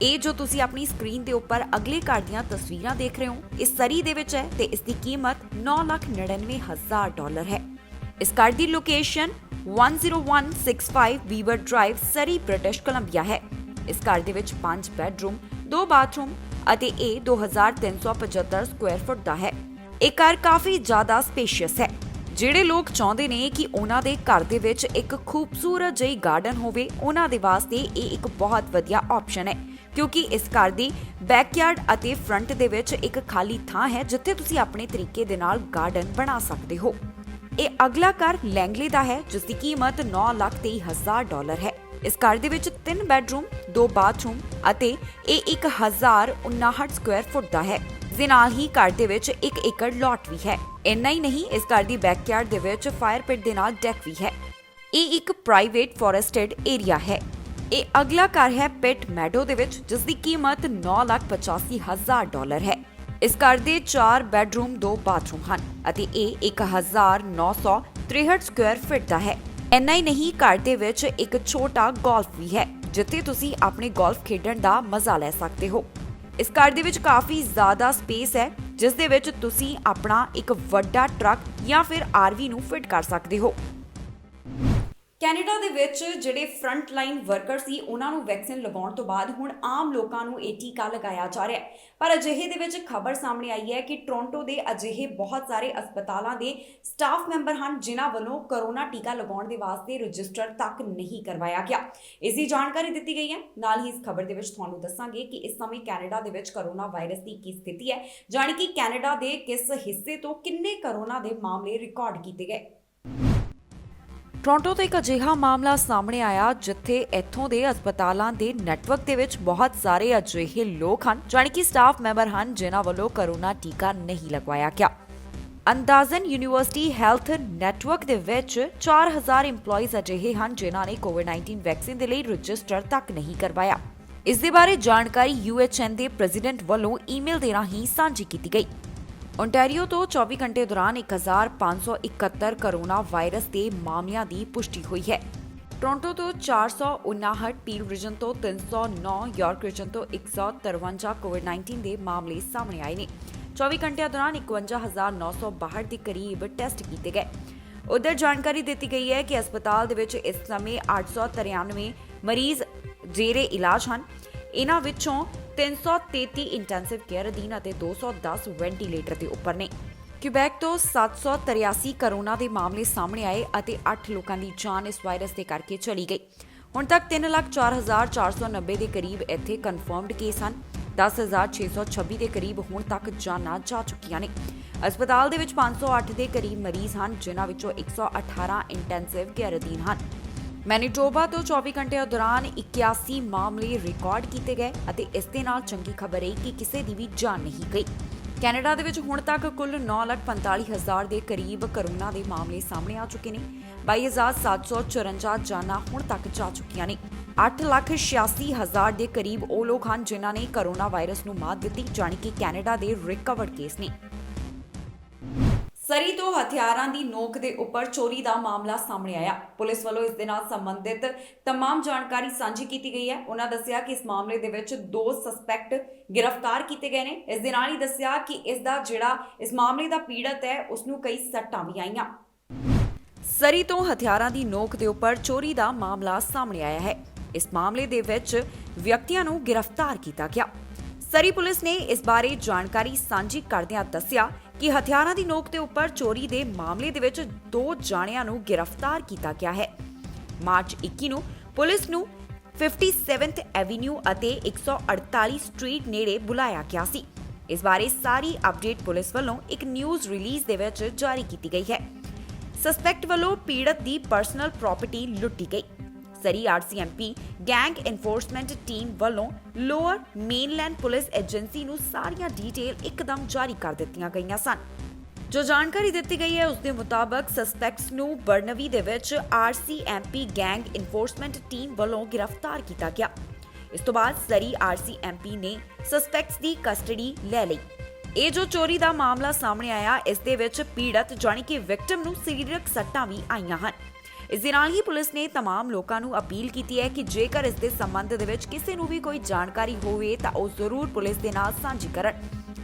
ਇਹ ਜੋ ਤੁਸੀਂ ਆਪਣੀ ਸਕਰੀਨ ਦੇ ਉੱਪਰ ਅਗਲੇ ਘਰ ਦੀਆਂ ਤਸਵੀਰਾਂ ਦੇਖ ਰਹੇ ਹੋ, ਇਹ ਸਰੀ ਦੇ ਵਿੱਚ ਹੈ ਤੇ ਇਸ ਦੀ ਕੀਮਤ $9,99,000 ਹੈ। ਇਸ ਘਰ ਦੀ ਲੋਕੇਸ਼ਨ 10165 ਵੀਵਰ ਡਰਾਈਵ, ਸਰੀ, ਬ੍ਰਿਟਿਸ਼ ਕੋਲੰਬੀਆ ਹੈ। ਇਸ ਘਰ ਦੇ ਵਿੱਚ 5 ਬੈਡਰੂਮ, 2 ਬਾਥਰੂਮ ਅਤੇ ਇਹ 2375 ਸਕੁਆਇਰ ਫੁੱਟ ਦਾ ਹੈ। ਇਹ ਘਰ ਕਾਫੀ ਜ਼ਿਆਦਾ ਸਪੇਸ਼ੀਅਸ ਹੈ। ਜਿਹੜੇ ਲੋਕ ਚਾਹੁੰਦੇ ਨੇ ਕਿ ਉਹਨਾਂ ਦੇ ਘਰ ਦੇ ਵਿੱਚ ਇੱਕ ਖੂਬਸੂਰਤ ਜਿਹੀ ਗਾਰਡਨ ਹੋਵੇ, ਉਹਨਾਂ ਦੇ ਵਾਸਤੇ ਇਹ ਇੱਕ ਬਹੁਤ ਵਧੀਆ ਆਪਸ਼ਨ ਹੈ, ਕਿਉਂਕਿ ਇਸ ਘਰ ਦੀ ਬੈਕਯਾਰਡ ਅਤੇ ਫਰੰਟ ਦੇ ਵਿੱਚ ਇੱਕ ਖਾਲੀ ਥਾਂ ਹੈ ਜਿੱਥੇ ਤੁਸੀਂ ਆਪਣੇ ਤਰੀਕੇ ਦੇ ਨਾਲ ਗਾਰਡਨ ਬਣਾ ਸਕਦੇ ਹੋ। ਇਹ ਅਗਲਾ ਘਰ ਲੈਂਗਲੇ ਦਾ ਹੈ, ਜਿਸ ਦੀ ਕੀਮਤ $9,23,000 ਹੈ। ਇਸ ਘਰ ਦੇ ਵਿੱਚ 3 ਬੈਡਰੂਮ, 2 ਬਾਥਰੂਮ ਅਤੇ ਇਹ 1059 ਸਕੁਆਇਰ ਫੁੱਟ ਦਾ ਹੈ। ਇਸ ਦੇ ਨਾਲ ਹੀ ਘਰ ਦੇ ਵਿੱਚ 1 ਏਕੜ ਲੋਟ ਵੀ ਹੈ। ਇੰਨਾ ਹੀ ਨਹੀਂ, ਇਸ ਘਰ ਦੀ ਬੈਕਯਾਰਡ ਦੇ ਵਿੱਚ ਫਾਇਰ ਪਿਟ ਦੇ ਨਾਲ ਡੈਕ ਵੀ ਹੈ। ਇਹ ਇੱਕ ਪ੍ਰਾਈਵੇਟ ਫੋਰੈਸਟਡ ਏਰੀਆ ਹੈ। ਇਹ ਅਗਲਾ ਘਰ ਹੈ ਪਿਟ ਮੈਡੋ ਦੇ ਵਿੱਚ, ਜਿਸ ਦੀ ਕੀਮਤ $9,85,000 ਹੈ। ਇਸ ਘਰ ਦੇ 4 ਬੈਡਰੂਮ, 2 ਬਾਥਰੂਮ ਹਨ ਅਤੇ ਇਹ 1963 ਸਕੁਆਇਰ ਫੁੱਟ ਦਾ ਹੈ। ਇੰਨਾ ਹੀ ਨਹੀਂ, ਘਰ ਦੇ ਵਿੱਚ ਇੱਕ ਛੋਟਾ ਗੋਲਫ ਵੀ ਹੈ, ਜਿੱਥੇ ਤੁਸੀਂ ਆਪਣੇ ਗੋਲਫ ਖੇਡਣ ਦਾ ਮਜ਼ਾ ਲੈ ਸਕਦੇ ਹੋ। ਇਸ ਘਰ ਦੇ ਵਿੱਚ ਕਾਫੀ ਜ਼ਿਆਦਾ ਸਪੇਸ ਹੈ, ਜਿਸ ਦੇ ਵਿੱਚ ਤੁਸੀਂ ਆਪਣਾ ਇੱਕ ਵੱਡਾ ਟਰੱਕ ਜਾਂ ਫਿਰ ਆਰਵੀ ਨੂੰ ਫਿੱਟ ਕਰ ਸਕਦੇ ਹੋ। ਕੈਨੇਡਾ ਦੇ ਵਿੱਚ ਜਿਹੜੇ ਫਰੰਟ ਲਾਈਨ ਵਰਕਰ ਸੀ ਉਹਨਾਂ ਨੂੰ ਵੈਕਸੀਨ ਲਗਾਉਣ ਤੋਂ ਬਾਅਦ ਹੁਣ ਆਮ ਲੋਕਾਂ ਨੂੰ ਇਹ ਟੀਕਾ ਲਗਾਇਆ ਜਾ ਰਿਹਾ ਹੈ। ਪਰ ਅਜਿਹੇ ਦੇ ਵਿੱਚ ਖਬਰ ਸਾਹਮਣੇ ਆਈ ਹੈ ਕਿ ਟੋਰਾਂਟੋ ਦੇ ਅਜਿਹੇ ਬਹੁਤ ਸਾਰੇ ਹਸਪਤਾਲਾਂ ਦੇ ਸਟਾਫ ਮੈਂਬਰ ਹਨ ਜਿਨ੍ਹਾਂ ਵੱਲੋਂ ਕਰੋਨਾ ਟੀਕਾ ਲਗਾਉਣ ਦੇ ਵਾਸਤੇ ਰਜਿਸਟਰ ਤੱਕ ਨਹੀਂ ਕਰਵਾਇਆ ਗਿਆ। ਇਸ ਦੀ ਜਾਣਕਾਰੀ ਦਿੱਤੀ ਗਈ ਹੈ। ਨਾਲ ਹੀ ਇਸ ਖਬਰ ਦੇ ਵਿੱਚ ਤੁਹਾਨੂੰ ਦੱਸਾਂਗੇ ਕਿ ਇਸ ਸਮੇਂ ਕੈਨੇਡਾ ਦੇ ਵਿੱਚ ਕਰੋਨਾ ਵਾਇਰਸ ਦੀ ਕੀ ਸਥਿਤੀ ਹੈ, ਜਾਣੀ ਕਿ ਕੈਨੇਡਾ ਦੇ ਕਿਸ ਹਿੱਸੇ ਤੋਂ ਕਿੰਨੇ ਕਰੋਨਾ ਦੇ ਮਾਮਲੇ ਰਿਕਾਰਡ ਕੀਤੇ ਗਏ। ਟੋਰਾਂਟੋ ਤੋਂ ਇੱਕ ਅਜਿਹਾ ਮਾਮਲਾ ਸਾਹਮਣੇ ਆਇਆ ਜਿੱਥੇ ਇੱਥੋਂ ਦੇ ਹਸਪਤਾਲਾਂ ਦੇ ਨੈਟਵਰਕ ਦੇ ਵਿੱਚ ਬਹੁਤ ਸਾਰੇ ਅਜਿਹੇ ਲੋਕ ਹਨ ਜਾਣੀ ਕਿ ਸਟਾਫ ਮੈਂਬਰ ਹਨ ਜਿਨ੍ਹਾਂ ਵੱਲੋਂ ਕਰੋਨਾ ਟੀਕਾ ਨਹੀਂ ਲਗਵਾਇਆ ਗਿਆ। ਅੰਦਾਜ਼ਨ ਯੂਨੀਵਰਸਿਟੀ ਹੈਲਥ ਨੈਟਵਰਕ ਦੇ ਵਿੱਚ 4000 EMPLOYEES ਅਜਿਹੇ ਹਨ ਜਿਨ੍ਹਾਂ ਨੇ ਕੋਵਿਡ-19 ਵੈਕਸੀਨ ਦੇ ਲਈ ਰਜਿਸਟਰ ਤੱਕ ਨਹੀਂ ਕਰਵਾਇਆ। ਇਸ ਦੇ ਬਾਰੇ ਜਾਣਕਾਰੀ UHN ਦੇ ਪ੍ਰੈਜ਼ੀਡੈਂਟ ਵੱਲੋਂ ਈਮੇਲ ਦੇ ਰਾਹੀਂ ਸਾਂਝੀ ਕੀਤੀ ਗਈ। ਓਨਟਾਰੀਓ ਤੋਂ 24 ਘੰਟੇ ਦੌਰਾਨ 1571 ਕਰੋਨਾ ਵਾਇਰਸ ਦੇ ਮਾਮਲਿਆਂ ਦੀ ਪੁਸ਼ਟੀ ਹੋਈ ਹੈ। ਟੋਰਾਂਟੋ ਤੋਂ 459, ਪੀਲ ਰੀਜਨ ਤੋਂ 309, ਯਾਰਕ ਰੀਜਨ ਤੋਂ 153 ਕੋਵਿਡ-19 ਦੇ ਮਾਮਲੇ ਸਾਹਮਣੇ ਆਏ ਨੇ। 24 ਘੰਟਿਆਂ ਦੌਰਾਨ 51962 ਦੇ ਕਰੀਬ ਟੈਸਟ ਕੀਤੇ ਗਏ। ਉਧਰ ਜਾਣਕਾਰੀ ਦਿੱਤੀ ਗਈ ਹੈ ਕਿ ਹਸਪਤਾਲ ਦੇ ਵਿੱਚ ਇਸ ਸਮੇਂ 893 ਮਰੀਜ਼ ਜੇਰੇ ਇਲਾਜ ਹਨ। ਇਹਨਾਂ ਵਿੱਚੋਂ 333 ਇੰਟੈਂਸਿਵ ਕੇਅਰ ਅਧੀਨ ਅਤੇ 210 ਵੈਂਟੀਲੇਟਰ ਦੇ ਉੱਪਰ ਨੇ। ਕਿਊਬੈਕ ਤੋਂ 783 ਕਰੋਨਾ ਦੇ ਮਾਮਲੇ ਸਾਹਮਣੇ ਆਏ ਅਤੇ 8 ਲੋਕਾਂ ਦੀ ਜਾਨ ਇਸ ਵਾਇਰਸ ਦੇ ਕਰਕੇ ਚਲੀ ਗਈ। ਹੁਣ ਤੱਕ 3,04,490 ਦੇ ਕਰੀਬ ਇੱਥੇ ਕਨਫਰਮਡ ਕੇਸ ਹਨ। 10,626 ਦੇ ਕਰੀਬ ਹੁਣ ਤੱਕ ਜਾਨਾਂ ਜਾ ਚੁੱਕੀਆਂ ਨੇ। ਹਸਪਤਾਲ ਦੇ ਵਿੱਚ 508 ਦੇ ਕਰੀਬ ਮਰੀਜ਼ ਹਨ ਜਿਨ੍ਹਾਂ ਵਿੱਚੋਂ 118 ਇੰਟੈਂਸਿਵ ਕੇਅਰ ਅਧੀਨ ਹਨ। ਮੈਨੀਟੋਬਾ ਤੋਂ 24 ਘੰਟਿਆਂ ਦੌਰਾਨ 81 ਮਾਮਲੇ ਰਿਕਾਰਡ ਕੀਤੇ ਗਏ ਅਤੇ ਇਸ ਦੇ ਨਾਲ ਚੰਗੀ ਖਬਰ ਹੈ ਕਿ ਕਿਸੇ ਦੀ ਵੀ ਜਾਨ ਨਹੀਂ ਗਈ। ਕੈਨੇਡਾ ਦੇ ਵਿੱਚ ਹੁਣ ਤੱਕ ਕੁੱਲ 9,45,000 ਦੇ ਕਰੀਬ ਕਰੋਨਾ ਦੇ ਮਾਮਲੇ ਸਾਹਮਣੇ ਆ ਚੁੱਕੇ ਨੇ। 22,754 ਜਾਨਾਂ ਹੁਣ ਤੱਕ ਜਾ ਚੁੱਕੀਆਂ ਨੇ। 8,86,000 ਦੇ ਕਰੀਬ ਉਹ ਲੋਕ ਹਨ ਜਿਨ੍ਹਾਂ ਨੇ ਕਰੋਨਾ ਵਾਇਰਸ ਨੂੰ ਮਾਤ ਦਿੱਤੀ, ਜਾਣੀ ਕਿ ਕੈਨੇਡਾ ਦੇ ਰਿਕਵਰਡ ਕੇਸ ਨੇ। ਸਰੀ ਤੋਂ ਹਥਿਆਰਾਂ ਦੀ ਨੋਕ ਦੇ ਉੱਪਰ ਚੋਰੀ ਦਾ ਮਾਮਲਾ ਸਾਹਮਣੇ ਆਇਆ। ਪੁਲਿਸ ਵੱਲੋਂ ਇਸ ਦੇ ਨਾਲ ਸੰਬੰਧਿਤ तमाम ਜਾਣਕਾਰੀ ਸਾਂਝੀ ਕੀਤੀ ਗਈ ਹੈ। ਉਹਨਾਂ ਦੱਸਿਆ ਕਿ ਇਸ ਮਾਮਲੇ ਦੇ ਵਿੱਚ 2 ਸਸਪੈਕਟ ਗ੍ਰਿਫਤਾਰ ਕੀਤੇ ਗਏ ਨੇ। ਇਸ ਦੇ ਨਾਲ ਹੀ ਦੱਸਿਆ ਕਿ ਇਸ ਮਾਮਲੇ ਦਾ ਪੀੜਤ ਹੈ ਉਸ ਨੂੰ ਕਈ ਸੱਟਾਂ ਵੀ ਆਈਆਂ। ਸਰੀ ਤੋਂ ਹਥਿਆਰਾਂ ਦੀ ਨੋਕ ਦੇ ਉੱਪਰ ਚੋਰੀ ਦਾ ਮਾਮਲਾ ਸਾਹਮਣੇ ਆਇਆ ਹੈ। ਇਸ ਮਾਮਲੇ ਦੇ ਵਿੱਚ ਵਿਅਕਤੀਆਂ ਨੂੰ ਗ੍ਰਿਫਤਾਰ ਕੀਤਾ ਗਿਆ। ਸਰੀ ਪੁਲਿਸ ਨੇ ਇਸ ਬਾਰੇ ਜਾਣਕਾਰੀ ਸਾਂਝੀ ਕਰਦਿਆਂ ਦੱਸਿਆ ਕਿ ਹਥਿਆਰਾਂ ਦੀ ਨੋਕ ਦੇ ਉੱਪਰ ਚੋਰੀ ਦੇ ਮਾਮਲੇ ਦੇ ਵਿੱਚ 2 ਜਾਣਿਆਂ ਨੂੰ ਗ੍ਰਿਫਤਾਰ ਕੀਤਾ ਗਿਆ ਹੈ। ਮਾਰਚ 21 ਨੂੰ ਪੁਲਿਸ ਨੂੰ 57th ਐਵੀਨਿਊ ਅਤੇ 148 ਸਟਰੀਟ ਨੇੜੇ ਬੁਲਾਇਆ ਗਿਆ ਸੀ। ਇਸ ਬਾਰੇ ਸਾਰੀ ਅਪਡੇਟ ਪੁਲਿਸ ਵੱਲੋਂ ਇੱਕ ਨਿਊਜ਼ ਰਿਲੀਜ਼ ਦੇ ਵਿੱਚ ਜਾਰੀ ਕੀਤੀ ਗਈ ਹੈ। ਸਸਪੈਕਟ ਵੱਲੋਂ ਪੀੜਤ ਦੀ ਪਰਸਨਲ ਪ੍ਰਾਪਰਟੀ ਲੁੱਟੀ ਗਈ। ਸਰੀ RCMP ਗੈਂਗ ਐਨਫੋਰਸਮੈਂਟ ਟੀਮ ਵੱਲੋਂ ਲੋਅਰ ਮੇਨਲੈਂਡ ਪੁਲਿਸ ਏਜੰਸੀ ਨੂੰ ਸਾਰੀਆਂ ਡਿਟੇਲ ਇੱਕਦਮ ਜਾਰੀ ਕਰ ਦਿੱਤੀਆਂ ਗਈਆਂ ਸਨ। ਜੋ ਜਾਣਕਾਰੀ ਦਿੱਤੀ ਗਈ ਹੈ ਉਸ ਦੇ ਮੁਤਾਬਕ ਸਸਪੈਕਟਸ ਨੂੰ ਬਰਨਵੀ ਦੇ ਵਿੱਚ RCMP ਗੈਂਗ ਐਨਫੋਰਸਮੈਂਟ ਟੀਮ ਵੱਲੋਂ ਗ੍ਰਿਫਤਾਰ ਕੀਤਾ ਗਿਆ। ਇਸ ਤੋਂ ਬਾਅਦ ਸਰੀ RCMP ਨੇ ਸਸਪੈਕਟਸ ਦੀ ਕਸਟਡੀ ਲੈ ਲਈ। ਇਹ ਜੋ ਚੋਰੀ ਦਾ ਮਾਮਲਾ ਸਾਹਮਣੇ ਆਇਆ ਇਸ ਦੇ ਵਿੱਚ ਪੀੜਤ ਜਾਣੀ ਕਿ ਵਿਕਟਮ ਨੂੰ ਸਰੀਰਕ ਸੱਟਾਂ ਵੀ ਆਈਆਂ ਹਨ। ਇਸ ਦੇ ਨਾਲ ਹੀ ਪੁਲਿਸ ਨੇ तमाम ਲੋਕਾਂ ਨੂੰ ਅਪੀਲ ਕੀਤੀ ਹੈ ਕਿ ਜੇਕਰ ਇਸ ਦੇ ਸੰਬੰਧ ਦੇ ਵਿੱਚ ਕਿਸੇ ਨੂੰ ਵੀ ਕੋਈ ਜਾਣਕਾਰੀ ਹੋਵੇ ਤਾਂ ਉਹ ਜ਼ਰੂਰ ਪੁਲਿਸ ਦੇ ਨਾਲ ਸਾਂਝੀ ਕਰਨ।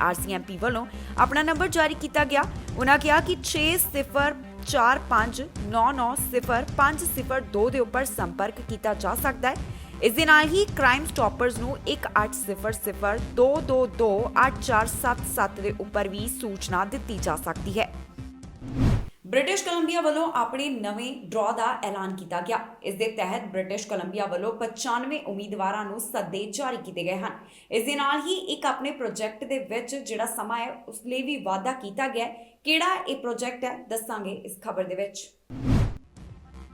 RCMP ਵੱਲੋਂ ਆਪਣਾ ਨੰਬਰ ਜਾਰੀ ਕੀਤਾ ਗਿਆ। ਉਹਨਾਂ ਕਿਹਾ ਕਿ 6045990502 ਦੇ ਉੱਪਰ ਸੰਪਰਕ ਕੀਤਾ ਜਾ ਸਕਦਾ ਹੈ। ਇਸ ਦੇ ਨਾਲ ਹੀ ਕ੍ਰਾਈਮ ਸਟਾਪਰਸ ਨੂੰ 1800-222-8477 ਦੇ ਉੱਪਰ ਵੀ ਸੂਚਨਾ ਦਿੱਤੀ ਜਾ ਸਕਦੀ ਹੈ। ਬ੍ਰਿਟਿਸ਼ ਕੋਲੰਬੀਆ ਵੱਲੋਂ ਆਪਣੇ ਨਵੇਂ ਡਰਾਅ ਦਾ ਐਲਾਨ ਕੀਤਾ ਗਿਆ। ਇਸ ਦੇ ਤਹਿਤ ਬ੍ਰਿਟਿਸ਼ ਕੋਲੰਬੀਆ ਵੱਲੋਂ 95 ਉਮੀਦਵਾਰਾਂ ਨੂੰ ਸੱਦੇ ਜਾਰੀ ਕੀਤੇ ਗਏ ਹਨ। ਇਸ ਦੇ ਨਾਲ ਹੀ ਇੱਕ ਆਪਣੇ ਪ੍ਰੋਜੈਕਟ ਦੇ ਵਿੱਚ ਜਿਹੜਾ ਸਮਾਂ ਹੈ ਉਸ ਲਈ ਵੀ ਵਾਅਦਾ ਕੀਤਾ ਗਿਆ। ਕਿਹੜਾ ਇਹ ਪ੍ਰੋਜੈਕਟ ਹੈ ਦੱਸਾਂਗੇ ਇਸ ਖਬਰ ਦੇ ਵਿੱਚ।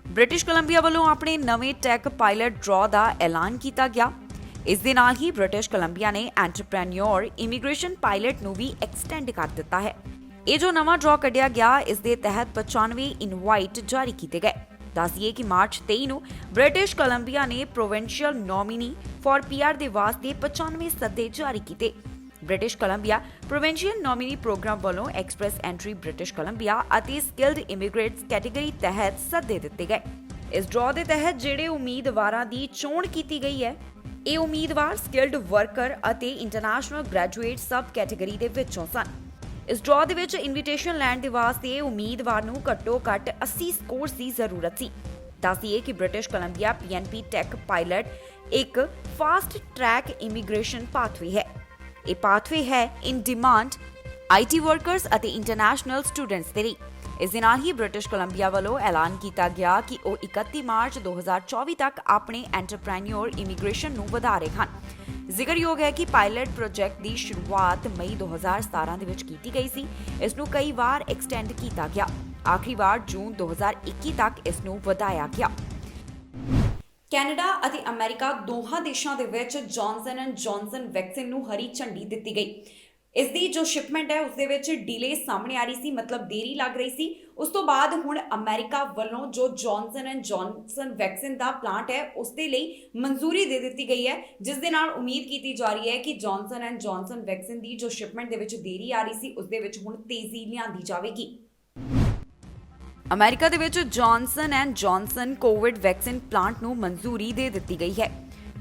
ਬ੍ਰਿਟਿਸ਼ ਕੋਲੰਬੀਆ ਵੱਲੋਂ ਆਪਣੇ ਨਵੇਂ ਟੈਕ ਪਾਇਲਟ ਡਰਾਅ ਦਾ ਐਲਾਨ ਕੀਤਾ ਗਿਆ। ਇਸ ਦੇ ਨਾਲ ਹੀ ਬ੍ਰਿਟਿਸ਼ ਕੋਲੰਬੀਆ ਨੇ ਐਂਟਰਪ੍ਰੈਨਿਓਰ ਇਮੀਗ੍ਰੇਸ਼ਨ ਪਾਇਲਟ ਨੂੰ ਵੀ ਐਕਸਟੈਂਡ ਕਰ ਦਿੱਤਾ ਹੈ। ਇਹ ਜੋ ਨਵਾਂ ਡਰਾਅ ਕੱਢਿਆ ਗਿਆ ਇਸ ਦੇ ਤਹਿਤ 95 ਇਨਵਾਈਟ ਜਾਰੀ ਕੀਤੇ ਗਏ। ਦੱਸਿਏ ਕਿ ਮਾਰਚ 23 ਨੂੰ ਬ੍ਰਿਟਿਸ਼ ਕੋਲੰਬੀਆ ਨੇ ਪ੍ਰੋਵਿੰਸ਼ੀਅਲ ਨੋਮੀਨੀ ਫॉर PR ਦੇ ਵਾਸਤੇ 95 ਸੱਦੇ ਜਾਰੀ ਕੀਤੇ। British Columbia Provincial Nominee Program ਵੱਲੋਂ ਐਕਸਪ੍ਰੈਸ ਐਂਟਰੀ ਬ੍ਰਿਟਿਸ਼ ਕੋਲੰਬੀਆ ਅਤੇ ਸਕਿਲਡ ਇਮੀਗ੍ਰੇਟਸ ਕੈਟੇਗਰੀ ਤਹਿਤ ਸੱਦੇ ਦਿੱਤੇ ਗਏ। ਇਸ ਡਰਾਅ ਦੇ ਤਹਿਤ ਜਿਹੜੇ ਉਮੀਦਵਾਰਾਂ ਦੀ ਚੋਣ ਕੀਤੀ ਗਈ ਹੈ ਇਹ ਉਮੀਦਵਾਰ ਸਕਿਲਡ ਵਰਕਰ ਅਤੇ ਇੰਟਰਨੈਸ਼ਨਲ ਗ੍ਰੈਜੂਏਟ ਸਬ ਕੈਟੇਗਰੀ ਦੇ ਵਿੱਚੋਂ ਸਨ। ਇਸ ਡਰਾਅ ਦੇ ਵਿੱਚ ਇਨਵੀਟੇਸ਼ਨ ਲੈਣ ਦੇ ਵਾਸਤੇ ਉਮੀਦਵਾਰ ਨੂੰ ਘੱਟੋ ਘੱਟ 80 ਸਕੋਰਸ ਦੀ ਜ਼ਰੂਰਤ ਸੀ। ਦੱਸ ਦਈਏ ਕਿ British Columbia PNP Tech Pilot ਇੱਕ ਫਾਸਟ ਟਰੈਕ ਇਮੀਗ੍ਰੇਸ਼ਨ ਪਾਥਵੇ ਹੈ। ਇਹ ਪਾਥਵੇ ਹੈ ਇਨ ਡਿਮਾਂਡ IT ਵਰਕਰਸ ਅਤੇ ਇੰਟਰਨੈਸ਼ਨਲ ਸਟੂਡੈਂਟਸ ਦੇ ਲਈ। ਇਸ ਦੇ ਨਾਲ ਹੀ ਬ੍ਰਿਟਿਸ਼ ਕੋਲੰਬੀਆ ਵੱਲੋਂ ਐਲਾਨ ਕੀਤਾ ਗਿਆ ਕਿ ਉਹ 31 ਮਾਰਚ 2024 ਤੱਕ ਆਪਣੇ ਐਂਟਰਪ੍ਰੈਨਿਓਰ ਇਮੀਗ੍ਰੇਸ਼ਨ ਨੂੰ ਵਧਾ ਰਹੇ ਹਨ। ਜ਼ਿਕਰਯੋਗ ਹੈ ਕਿ ਪਾਇਲਟ ਪ੍ਰੋਜੈਕਟ ਦੀ ਸ਼ੁਰੂਆਤ ਮਈ 2017 ਦੇ ਵਿੱਚ ਕੀਤੀ ਗਈ ਸੀ। ਇਸ ਨੂੰ ਕਈ ਵਾਰ ਐਕਸਟੈਂਡ ਕੀਤਾ ਗਿਆ। ਆਖਰੀ ਵਾਰ ਜੂਨ 2021 ਤੱਕ ਇਸ ਨੂੰ ਵਧਾਇਆ ਗਿਆ। ਕੈਨੇਡਾ ਅਤੇ ਅਮਰੀਕਾ ਦੋਹਾਂ ਦੇਸ਼ਾਂ ਦੇ ਵਿੱਚ ਜੌਨਸਨ ਐਂਡ ਜੌਨਸਨ ਵੈਕਸੀਨ ਨੂੰ ਹਰੀ ਝੰਡੀ ਦਿੱਤੀ ਗਈ। ਇਸ ਦੀ ਜੋ ਸ਼ਿਪਮੈਂਟ ਹੈ ਉਸ ਦੇ ਵਿੱਚ ਡੀਲੇ ਸਾਹਮਣੇ ਆ ਰਹੀ ਸੀ, ਮਤਲਬ ਦੇਰੀ ਲੱਗ ਰਹੀ ਸੀ। ਉਸ ਤੋਂ ਬਾਅਦ ਹੁਣ ਅਮਰੀਕਾ ਵੱਲੋਂ ਜੋ Johnson and Johnson vaccine the plant ਹੈ ਉਸ ਦੇ ਲਈ ਮਨਜ਼ੂਰੀ ਦੇ ਦਿੱਤੀ ਗਈ ਹੈ, ਜਿਸ ਦੇ ਨਾਲ ਉਮੀਦ ਕੀਤੀ ਜਾ ਰਹੀ ਹੈ ਕਿ ਜੌਨਸਨ ਐਂਡ ਜੌਨਸਨ ਵੈਕਸੀਨ ਦੀ ਜੋ ਸ਼ਿਪਮੈਂਟ ਦੇ ਵਿੱਚ ਦੇਰੀ ਆ ਰਹੀ ਸੀ ਉਸ ਦੇ ਵਿੱਚ ਹੁਣ ਤੇਜ਼ੀ ਲਿਆਂਦੀ ਜਾਵੇਗੀ। ਅਮਰੀਕਾ ਦੇ ਵਿੱਚ Johnson and Johnson Covid vaccine plant ਨੂੰ ਮਨਜ਼ੂਰੀ ਦੇ ਦਿੱਤੀ ਗਈ ਹੈ।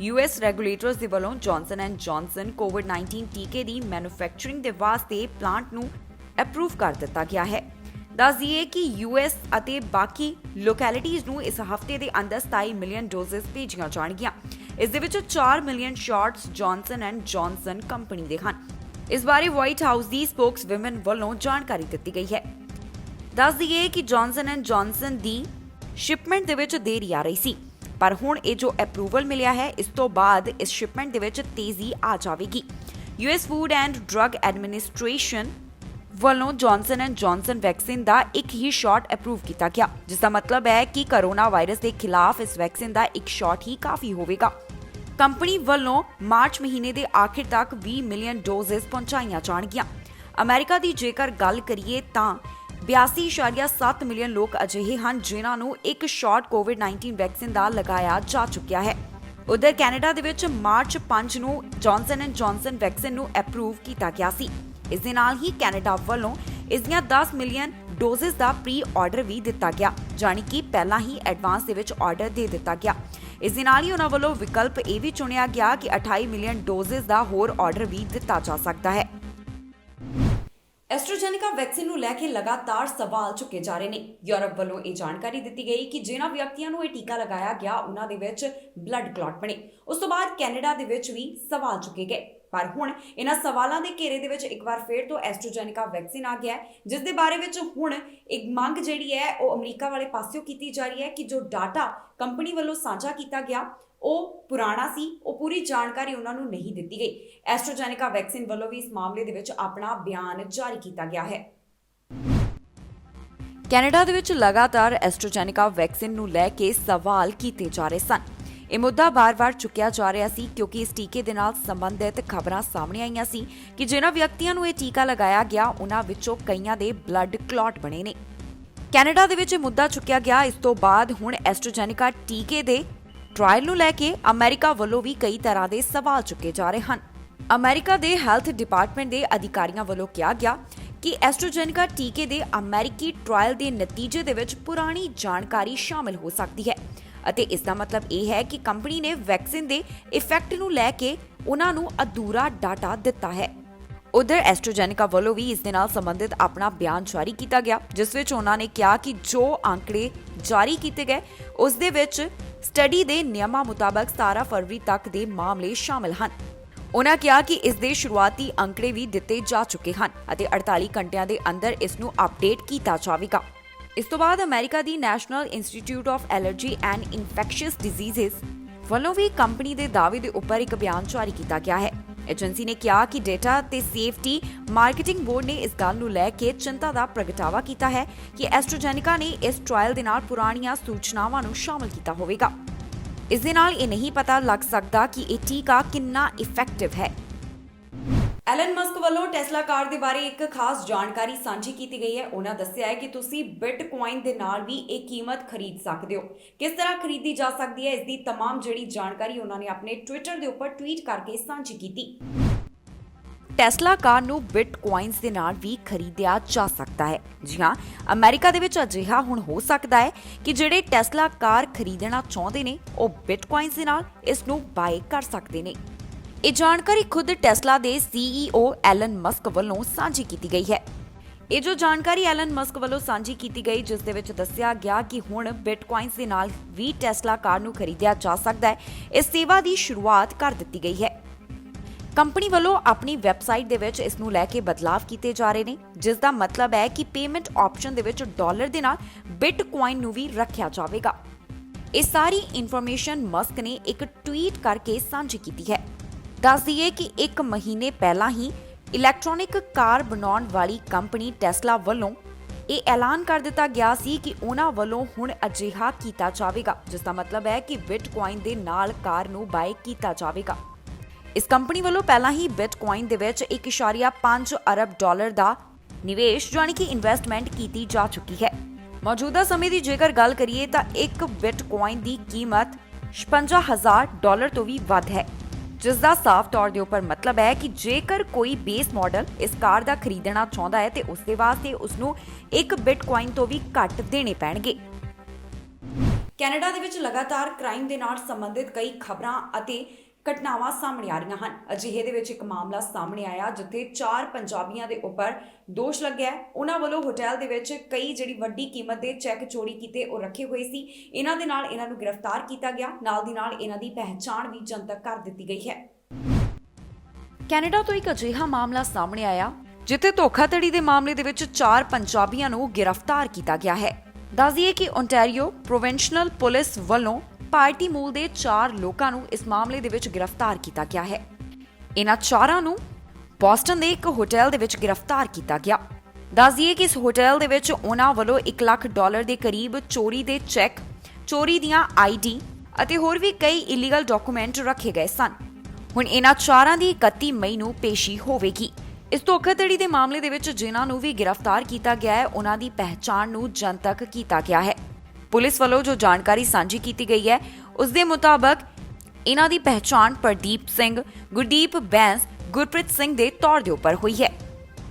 US ਰੈਗੂਲੇਟਰਸ ਦੇ ਵੱਲੋਂ ਜੌਨਸਨ ਐਂਡ ਜੌਨਸਨ ਕੋਵਿਡ-19 ਟੀਕੇ ਦੀ ਮੈਨੂਫੈਕਚਰਿੰਗ ਦੇ ਵਾਸਤੇ ਪਲਾਂਟ ਨੂੰ ਅਪਰੂਵ ਕਰ ਦਿੱਤਾ ਗਿਆ ਹੈ। ਦੱਸ ਦਈਏ ਕਿ US ਅਤੇ ਬਾਕੀ ਲੋਕੈਲਿਟੀਜ਼ ਨੂੰ ਇਸ ਹਫ਼ਤੇ ਦੇ ਅੰਦਰ 27 ਮਿਲੀਅਨ ਡੋਜ਼ਸ ਭੇਜੀਆਂ ਜਾਣਗੀਆਂ। ਇਸ ਦੇ ਵਿੱਚੋਂ 4 million shots Johnson and Johnson company ਦੇ ਹਨ। ਇਸ ਬਾਰੇ ਵਾਈਟ ਹਾਊਸ ਦੀ ਸਪੋਕਸਵੂਮਨ ਵੱਲੋਂ ਜਾਣਕਾਰੀ ਦਿੱਤੀ ਗਈ ਹੈ। ਦੱਸ ਦਈਏ ਕਿ Johnson and Johnson the shipment ਦੇ ਵਿੱਚ ਦੇਰੀ ਆ ਰਹੀ ਸੀ, ਪਰ ਹੁਣ ਇਹ ਜੋ ਅਪਰੂਵਲ ਮਿਲਿਆ ਹੈ ਇਸ ਤੋਂ ਬਾਅਦ ਇਸ ਸ਼ਿਪਮੈਂਟ ਦੇ ਵਿੱਚ ਤੇਜ਼ੀ ਆ ਜਾਵੇਗੀ। US food and drug administration ਵੱਲੋਂ ਜੌਨਸਨ ਐਂਡ ਜੌਨਸਨ ਵੈਕਸੀਨ ਦਾ ਇੱਕ ਹੀ ਸ਼ਾਟ ਅਪਰੂਵ ਕੀਤਾ ਗਿਆ, ਜਿਸ ਦਾ ਮਤਲਬ ਹੈ ਕਿ ਕੋਰੋਨਾ ਵਾਇਰਸ ਦੇ ਖਿਲਾਫ ਇਸ ਵੈਕਸੀਨ ਦਾ ਇੱਕ ਸ਼ਾਟ ਹੀ ਕਾਫੀ ਹੋਵੇਗਾ। ਕੰਪਨੀ ਵੱਲੋਂ ਮਾਰਚ ਮਹੀਨੇ ਦੇ ਆਖਿਰ ਤੱਕ 20 ਮਿਲੀਅਨ ਡੋਜ਼ਸ ਪਹੁੰਚਾਈਆਂ ਜਾਣਗੀਆਂ। ਅਮਰੀਕਾ ਦੀ ਜੇਕਰ ਗੱਲ ਕਰੀਏ ਤਾਂ 82.7 ਮਿਲੀਅਨ ਲੋਕ ਅਜਿਹੇ ਹਨ ਜਿਨ੍ਹਾਂ ਨੂੰ ਇੱਕ ਸ਼ਾਟ ਕੋਵਿਡ-19 ਵੈਕਸੀਨ ਦਾ ਲਗਾਇਆ ਜਾ ਚੁੱਕਿਆ ਹੈ। ਉਧਰ ਕੈਨੇਡਾ ਦੇ ਵਿੱਚ ਮਾਰਚ 5 ਨੂੰ ਜੌਨਸਨ ਐਂਡ ਜੌਨਸਨ ਵੈਕਸੀਨ ਨੂੰ ਅਪਰੂਵ ਕੀਤਾ ਗਿਆ ਸੀ। ਇਸ ਦੇ ਨਾਲ ਹੀ ਕੈਨੇਡਾ ਵੱਲੋਂ ਇਸ ਦੀਆਂ 10 ਮਿਲੀਅਨ ਡੋਜ਼ਸ ਦਾ ਪ੍ਰੀ ਆਰਡਰ ਵੀ ਦਿੱਤਾ ਗਿਆ, ਜਾਣੀ ਕਿ ਪਹਿਲਾਂ ਹੀ ਐਡਵਾਂਸ ਦੇ ਵਿੱਚ ਆਰਡਰ ਦੇ ਦਿੱਤਾ ਗਿਆ। ਇਸ ਦੇ ਨਾਲ ਹੀ ਉਹਨਾਂ ਵੱਲੋਂ ਵਿਕਲਪ ਇਹ ਵੀ ਚੁਣਿਆ ਗਿਆ ਕਿ 28 ਮਿਲੀਅਨ ਡੋਜ਼ਸ ਦਾ ਹੋਰ ਆਰਡਰ ਵੀ ਦਿੱਤਾ ਜਾ ਸਕਦਾ ਹੈ। ਐਸਟ੍ਰਾਜੈਨੇਕਾ ਵੈਕਸੀਨ ਨੂੰ ਲੈ ਕੇ ਲਗਾਤਾਰ ਸਵਾਲ ਚੁੱਕੇ ਜਾ ਰਹੇ ਨੇ। ਯੂਰਪ ਵੱਲੋਂ ਇਹ ਜਾਣਕਾਰੀ ਦਿੱਤੀ ਗਈ ਕਿ ਜਿਨ੍ਹਾਂ ਵਿਅਕਤੀਆਂ ਨੂੰ ਇਹ ਟੀਕਾ ਲਗਾਇਆ ਗਿਆ ਉਹਨਾਂ ਦੇ ਵਿੱਚ ਬਲੱਡ ਕਲੌਟ ਬਣੇ। ਉਸ ਤੋਂ ਬਾਅਦ ਕੈਨੇਡਾ ਦੇ ਵਿੱਚ ਵੀ ਸਵਾਲ ਚੁੱਕੇ ਗਏ, ਪਰ ਹੁਣ ਇਹਨਾਂ ਸਵਾਲਾਂ ਦੇ ਘੇਰੇ ਦੇ ਵਿੱਚ ਇੱਕ ਵਾਰ ਫੇਰ ਤੋਂ ਐਸਟ੍ਰਾਜੈਨੇਕਾ ਵੈਕਸੀਨ ਆ ਗਿਆ ਹੈ, ਜਿਸ ਦੇ ਬਾਰੇ ਵਿੱਚ ਹੁਣ ਇੱਕ ਮੰਗ ਜਿਹੜੀ ਹੈ ਉਹ ਅਮਰੀਕਾ ਵਾਲੇ ਪਾਸਿਓਂ ਕੀਤੀ ਜਾ ਰਹੀ ਹੈ ਕਿ ਜੋ ਡਾਟਾ ਕੰਪਨੀ ਵੱਲੋਂ ਸਾਂਝਾ ਕੀਤਾ ਗਿਆ ਉਹ ਪੁਰਾਣਾ ਸੀ, ਉਹ ਪੂਰੀ ਜਾਣਕਾਰੀ ਉਹਨਾਂ ਨੂੰ ਨਹੀਂ ਦਿੱਤੀ ਗਈ। ਐਸਟ੍ਰਾਜੈਨੇਕਾ ਵੈਕਸੀਨ ਵੱਲੋਂ ਵੀ ਇਸ ਮਾਮਲੇ ਦੇ ਵਿੱਚ ਆਪਣਾ ਬਿਆਨ ਜਾਰੀ ਕੀਤਾ ਗਿਆ ਹੈ। ਕੈਨੇਡਾ ਦੇ ਵਿੱਚ ਲਗਾਤਾਰ ਐਸਟ੍ਰਾਜੈਨੇਕਾ ਵੈਕਸੀਨ ਨੂੰ ਲੈ ਕੇ ਸਵਾਲ ਕੀਤੇ ਜਾ ਰਹੇ ਸਨ। ਇਹ ਮੁੱਦਾ ਬਾਰ-ਬਾਰ ਚੁੱਕਿਆ ਜਾ ਰਿਹਾ ਸੀ ਕਿਉਂਕਿ ਇਸ ਟੀਕੇ ਦੇ ਨਾਲ ਸੰਬੰਧਿਤ ਖਬਰਾਂ ਸਾਹਮਣੇ ਆਈਆਂ ਸੀ ਕਿ ਜਿਨ੍ਹਾਂ ਵਿਅਕਤੀਆਂ ਨੂੰ ਇਹ ਟੀਕਾ ਲਗਾਇਆ ਗਿਆ ਉਹਨਾਂ ਵਿੱਚੋਂ ਕਈਆਂ ਦੇ ਬਲੱਡ ਕਲੌਟ ਬਣੇ ਨੇ। ਕੈਨੇਡਾ ਦੇ ਵਿੱਚ ਇਹ ਮੁੱਦਾ ਚੁੱਕਿਆ ਗਿਆ। ਇਸ ਤੋਂ ਬਾਅਦ ਹੁਣ ਐਸਟ੍ਰਾਜੈਨੇਕਾ ਟੀਕੇ ਦੇ ਟ੍ਰਾਇਲ ਨੂੰ ਲੈ ਕੇ ਅਮਰੀਕਾ ਵੱਲੋਂ ਵੀ ਕਈ ਤਰ੍ਹਾਂ ਦੇ ਸਵਾਲ ਚੁੱਕੇ ਜਾ ਰਹੇ ਹਨ। ਅਮਰੀਕਾ ਦੇ ਹੈਲਥ ਡਿਪਾਰਟਮੈਂਟ ਦੇ ਅਧਿਕਾਰੀਆਂ ਵੱਲੋਂ ਕਿਹਾ ਗਿਆ ਕਿ ਐਸਟ੍ਰਾਜੈਨੇਕਾ ਟੀਕੇ ਦੇ ਅਮਰੀਕੀ ਟ੍ਰਾਇਲ ਦੇ ਨਤੀਜੇ ਦੇ ਵਿੱਚ ਪੁਰਾਣੀ ਜਾਣਕਾਰੀ ਸ਼ਾਮਿਲ ਹੋ ਸਕਦੀ ਹੈ ਅਤੇ ਇਸ ਦਾ ਮਤਲਬ ਇਹ ਹੈ ਕਿ ਕੰਪਨੀ ਨੇ ਵੈਕਸੀਨ ਦੇ ਇਫੈਕਟ ਨੂੰ ਲੈ ਕੇ ਉਹਨਾਂ ਨੂੰ ਅਧੂਰਾ ਡਾਟਾ ਦਿੱਤਾ ਹੈ। ਉਧਰ ਐਸਟ੍ਰਾਜੈਨੇਕਾ ਵੱਲੋਂ ਵੀ ਇਸ ਦੇ ਨਾਲ ਸੰਬੰਧਿਤ ਆਪਣਾ ਬਿਆਨ ਜਾਰੀ ਕੀਤਾ ਗਿਆ, ਜਿਸ ਵਿੱਚ ਉਹਨਾਂ ਨੇ ਕਿਹਾ ਕਿ ਜੋ ਅੰਕੜੇ ਜਾਰੀ ਕੀਤੇ ਗਏ ਉਸ ਦੇ ਵਿੱਚ ਸਟੱਡੀ ਦੇ ਨਿਯਮਾਂ ਮੁਤਾਬਕ 17 ਫਰਵਰੀ ਤੱਕ ਦੇ ਮਾਮਲੇ ਸ਼ਾਮਿਲ ਹਨ। ਉਹਨਾਂ ਕਿਹਾ ਕਿ ਇਸ ਦੇ ਸ਼ੁਰੂਆਤੀ ਅੰਕੜੇ ਵੀ ਦਿੱਤੇ ਜਾ ਚੁੱਕੇ ਹਨ ਅਤੇ 48 ਘੰਟਿਆਂ ਦੇ ਅੰਦਰ ਇਸ ਨੂੰ ਅਪਡੇਟ ਕੀਤਾ ਜਾਵੇਗਾ। ਇਸ ਤੋਂ ਬਾਅਦ ਅਮਰੀਕਾ ਦੀ national institute of allergy and infectious diseases ਵੱਲੋਂ ਵੀ ਕੰਪਨੀ ਦੇ ਦਾਅਵੇ ਦੇ ਉੱਪਰ ਇੱਕ ਬਿਆਨ ਜਾਰੀ ਕੀਤਾ ਗਿਆ ਹੈ। ਏਜੰਸੀ ਨੇ ਕਿਹਾ ਕਿ ਡੇਟਾ ਤੇ ਸੇਫਟੀ ਮਾਰਕੀਟਿੰਗ ਬੋਰਡ ਨੇ ਇਸ ਗੱਲ ਨੂੰ ਲੈ ਕੇ ਚਿੰਤਾ ਦਾ ਪ੍ਰਗਟਾਵਾ ਕੀਤਾ ਹੈ ਕਿ ਐਸਟ੍ਰਾਜੈਨੇਕਾ ਨੇ ਇਸ ਟ੍ਰਾਇਲ ਦੇ ਨਾਲ ਪੁਰਾਣੀਆਂ ਸੂਚਨਾਵਾਂ ਨੂੰ ਸ਼ਾਮਲ ਕੀਤਾ ਹੋਵੇਗਾ। ਇਸ ਦੇ ਨਾਲ ਇਹ ਨਹੀਂ ਪਤਾ ਲੱਗ ਸਕਦਾ ਕਿ ਇਹ ਟੀਕਾ ਕਿੰਨਾ ਇਫੈਕਟਿਵ ਹੈ। ਐਲਨ ਮਸਕ ਵੱਲੋਂ ਟੈਸਲਾ ਕਾਰ ਦੇ ਬਾਰੇ ਇੱਕ ਖਾਸ ਜਾਣਕਾਰੀ ਸਾਂਝੀ ਕੀਤੀ ਗਈ ਹੈ। ਉਹਨਾਂ ਦੱਸਿਆ ਹੈ ਕਿ ਤੁਸੀਂ ਬਿਟਕੋਇਨ ਦੇ ਨਾਲ ਵੀ ਇਹ ਕੀਮਤ ਖਰੀਦ ਸਕਦੇ ਹੋ। ਕਿਸ ਤਰ੍ਹਾਂ ਖਰੀਦੀ ਜਾ ਸਕਦੀ ਹੈ, ਇਸ ਦੀ तमाम ਜਿਹੜੀ ਜਾਣਕਾਰੀ ਉਹਨਾਂ ਨੇ ਆਪਣੇ ਟਵਿੱਟਰ ਦੇ ਉੱਪਰ ਟਵੀਟ ਕਰਕੇ ਸਾਂਝੀ ਕੀਤੀ। ਟੈਸਲਾ ਕਾਰ ਨੂੰ ਬਿਟਕੋਇਨਸ ਦੇ ਨਾਲ ਵੀ ਖਰੀਦਿਆ ਜਾ ਸਕਦਾ ਹੈ। ਜੀ ਹਾਂ, ਅਮਰੀਕਾ ਦੇ ਵਿੱਚ ਅਜਿਹਾ ਹੁਣ ਹੋ ਸਕਦਾ ਹੈ ਕਿ ਜਿਹੜੇ ਟੈਸਲਾ ਕਾਰ ਖਰੀਦਣਾ ਚਾਹੁੰਦੇ ਨੇ ਉਹ ਬਿਟਕੋਇਨਸ ਦੇ ਨਾਲ ਇਸ ਨੂੰ ਬਾਏ ਕਰ ਸਕਦੇ ਨੇ। ਇਹ ਜਾਣਕਾਰੀ ਖੁਦ ਟੈਸਲਾ ਦੇ CEO ਐਲਨ ਮਸਕ ਵੱਲੋਂ ਸਾਂਝੀ ਕੀਤੀ ਗਈ ਹੈ। ਇਹ ਜੋ ਜਾਣਕਾਰੀ ਐਲਨ ਮਸਕ ਵੱਲੋਂ ਸਾਂਝੀ ਕੀਤੀ ਗਈ, ਜਿਸ ਦੇ ਵਿੱਚ ਦੱਸਿਆ ਗਿਆ ਕਿ ਹੁਣ ਬਿਟਕੋਇਨਸ ਦੇ ਨਾਲ ਵੀ ਟੈਸਲਾ ਕਾਰ ਨੂੰ ਖਰੀਦਿਆ ਜਾ ਸਕਦਾ ਹੈ, ਇਸ ਸੇਵਾ ਦੀ ਸ਼ੁਰੂਆਤ ਕਰ ਦਿੱਤੀ ਗਈ ਹੈ। ਕੰਪਨੀ ਵੱਲੋਂ ਆਪਣੀ ਵੈਬਸਾਈਟ ਦੇ ਵਿੱਚ ਇਸ ਨੂੰ ਲੈ ਕੇ ਬਦਲਾਅ ਕੀਤੇ ਜਾ ਰਹੇ ਨੇ, ਜਿਸ ਦਾ ਮਤਲਬ ਹੈ ਕਿ ਪੇਮੈਂਟ ਆਪਸ਼ਨ ਦੇ ਵਿੱਚ ਡਾਲਰ ਦੇ ਨਾਲ ਬਿਟਕੋਇਨ ਨੂੰ ਵੀ ਰੱਖਿਆ ਜਾਵੇਗਾ। ਇਹ ਸਾਰੀ ਇਨਫੋਰਮੇਸ਼ਨ ਮਸਕ ਨੇ ਇੱਕ ਟਵੀਟ ਕਰਕੇ ਸਾਂਝੀ ਕੀਤੀ ਹੈ। ਦੱਸ ਦਈਏ ਕਿ 1 ਮਹੀਨੇ ਪਹਿਲਾਂ ਹੀ ਇਲੈਕਟ੍ਰੋਨਿਕ ਕਾਰ ਬਣਾਉਣ ਵਾਲੀ ਕੰਪਨੀ ਟੈਸਲਾ ਵੱਲੋਂ ਇਹ ਐਲਾਨ ਕਰ ਦਿੱਤਾ ਗਿਆ ਸੀ ਕਿ ਉਹਨਾਂ ਵੱਲੋਂ ਹੁਣ ਅਜਿਹਾ ਕੀਤਾ ਜਾਵੇਗਾ, ਜਿਸ ਦਾ ਮਤਲਬ ਹੈ ਕਿ ਬਿਟਕੋਇਨ ਦੇ ਨਾਲ ਕਾਰ ਨੂੰ ਬਾਏ ਕੀਤਾ ਜਾਵੇਗਾ। ਇਸ ਕੰਪਨੀ ਵੱਲੋਂ ਪਹਿਲਾਂ ਹੀ ਬਿਟਕੋਇਨ ਦੇ ਵਿੱਚ 1.5 ਅਰਬ ਡਾਲਰ ਦਾ ਨਿਵੇਸ਼ ਯਾਨੀ ਕਿ ਇਨਵੈਸਟਮੈਂਟ ਕੀਤੀ ਜਾ ਚੁੱਕੀ ਹੈ। ਮੌਜੂਦਾ ਸਮੇਂ ਦੀ ਜੇਕਰ ਗੱਲ ਕਰੀਏ ਤਾਂ ਇੱਕ ਬਿਟਕੋਇਨ ਦੀ ਕੀਮਤ 56,000 ਡਾਲਰ ਤੋਂ ਵੀ ਵੱਧ ਹੈ, ਜਿਸ ਦਾ ਸਾਫ਼ ਤੌਰ ਦੇ ਉੱਪਰ ਮਤਲਬ ਹੈ ਕਿ ਜੇਕਰ ਕੋਈ ਬੇਸ ਮਾਡਲ ਇਸ ਕਾਰ ਦਾ ਖਰੀਦਣਾ ਚਾਹੁੰਦਾ ਹੈ ਤੇ ਉਸ ਦੇ ਵਾਸਤੇ ਉਸ ਨੂੰ ਇੱਕ ਬਿਟਕੋਇਨ ਤੋਂ ਵੀ ਘੱਟ ਦੇਣੇ ਪੈਣਗੇ। ਕੈਨੇਡਾ ਦੇ ਵਿੱਚ ਲਗਾਤਾਰ ਕ੍ਰਾਈਮ ਦੇ ਨਾਲ ਸੰਬੰਧਿਤ ਕਈ ਖਬਰਾਂ ਅਤੇ ਘਟਨਾਵਾਂ ਸਾਹਮਣੇ ਆ ਰਹੀਆਂ ਹਨ। ਅਜਿਹੇ ਦੇ ਵਿੱਚ ਇੱਕ ਮਾਮਲਾ ਸਾਹਮਣੇ ਆਇਆ ਜਿੱਥੇ 4 ਪੰਜਾਬੀਆਂ ਦੇ ਉੱਪਰ ਦੋਸ਼ ਲੱਗਿਆ। ਉਹਨਾਂ ਵੱਲੋਂ ਹੋਟਲ ਦੇ ਵਿੱਚ ਕਈ ਜਿਹੜੀ ਵੱਡੀ ਕੀਮਤ ਦੇ ਚੈੱਕ ਚੋਰੀ ਕੀਤੇ ਉਹ ਰੱਖੇ ਹੋਏ ਸੀ। ਇਹਨਾਂ ਦੇ ਨਾਲ ਇਹਨਾਂ ਨੂੰ ਗ੍ਰਿਫਤਾਰ ਕੀਤਾ ਗਿਆ, ਨਾਲ ਦੀ ਨਾਲ ਇਹਨਾਂ ਦੀ ਪਹਿਚਾਣ ਵੀ ਜਨਤਕ ਕਰ ਦਿੱਤੀ ਗਈ ਹੈ। ਕੈਨੇਡਾ ਤੋਂ ਇੱਕ ਅਜਿਹਾ ਮਾਮਲਾ ਸਾਹਮਣੇ ਆਇਆ ਜਿੱਥੇ ਧੋਖਾਧੜੀ ਦੇ ਮਾਮਲੇ ਦੇ ਵਿੱਚ 4 ਪੰਜਾਬੀਆਂ ਨੂੰ ਗ੍ਰਿਫਤਾਰ ਕੀਤਾ ਗਿਆ ਹੈ। ਦੱਸ ਦਈਏ ਕਿ ਓਨਟਾਰੀਓ ਪ੍ਰੋਵਿੰਸ਼ਨਲ ਪੁਲਿਸ ਵੱਲੋਂ ਭਾਰਤੀ ਮੂਲ ਦੇ 4 ਲੋਕਾਂ ਨੂੰ ਇਸ ਮਾਮਲੇ ਦੇ ਵਿੱਚ ਗ੍ਰਿਫਤਾਰ ਕੀਤਾ ਗਿਆ ਹੈ। ਇਹਨਾਂ 4 ਨੂੰ ਬੋਸਟਨ ਦੇ ਇੱਕ ਹੋਟਲ ਦੇ ਵਿੱਚ ਗ੍ਰਿਫਤਾਰ ਕੀਤਾ ਗਿਆ। ਦੱਸ ਦਈਏ ਕਿ ਇਸ ਹੋਟਲ ਦੇ ਵਿੱਚ ਉਹਨਾਂ ਵੱਲੋਂ 1 ਲੱਖ ਡਾਲਰ ਦੇ ਕਰੀਬ ਚੋਰੀ ਦੇ ਚੈੱਕ, ਚੋਰੀ ਦੀਆਂ ਆਈਡੀ ਅਤੇ ਹੋਰ ਵੀ ਕਈ ਇਲੀਗਲ ਡਾਕੂਮੈਂਟ ਰੱਖੇ ਗਏ ਸਨ। ਹੁਣ ਇਹਨਾਂ 4 ਦੀ 31 ਮਈ ਨੂੰ ਪੇਸ਼ੀ ਹੋਵੇਗੀ। ਇਸ ਧੋਖਾਧੜੀ ਦੇ ਮਾਮਲੇ ਦੇ ਵਿੱਚ ਜਿਨ੍ਹਾਂ ਨੂੰ ਵੀ ਗ੍ਰਿਫਤਾਰ ਕੀਤਾ ਗਿਆ ਹੈ, ਉਹਨਾਂ ਦੀ ਪਹਿਚਾਣ ਨੂੰ ਜਨਤਕ ਕੀਤਾ ਗਿਆ ਹੈ। ਪੁਲਿਸ ਵੱਲੋਂ ਜੋ ਜਾਣਕਾਰੀ ਸਾਂਝੀ ਕੀਤੀ ਗਈ ਹੈ, ਉਸ ਦੇ ਮੁਤਾਬਕ ਇਹਨਾਂ ਦੀ ਪਹਿਚਾਣ ਪ੍ਰਦੀਪ ਸਿੰਘ, ਗੁਰਦੀਪ ਬੈਂਸ, ਗੁਰਪ੍ਰੀਤ ਸਿੰਘ ਦੇ ਤੌਰ ਦੇ ਉੱਪਰ ਹੋਈ ਹੈ।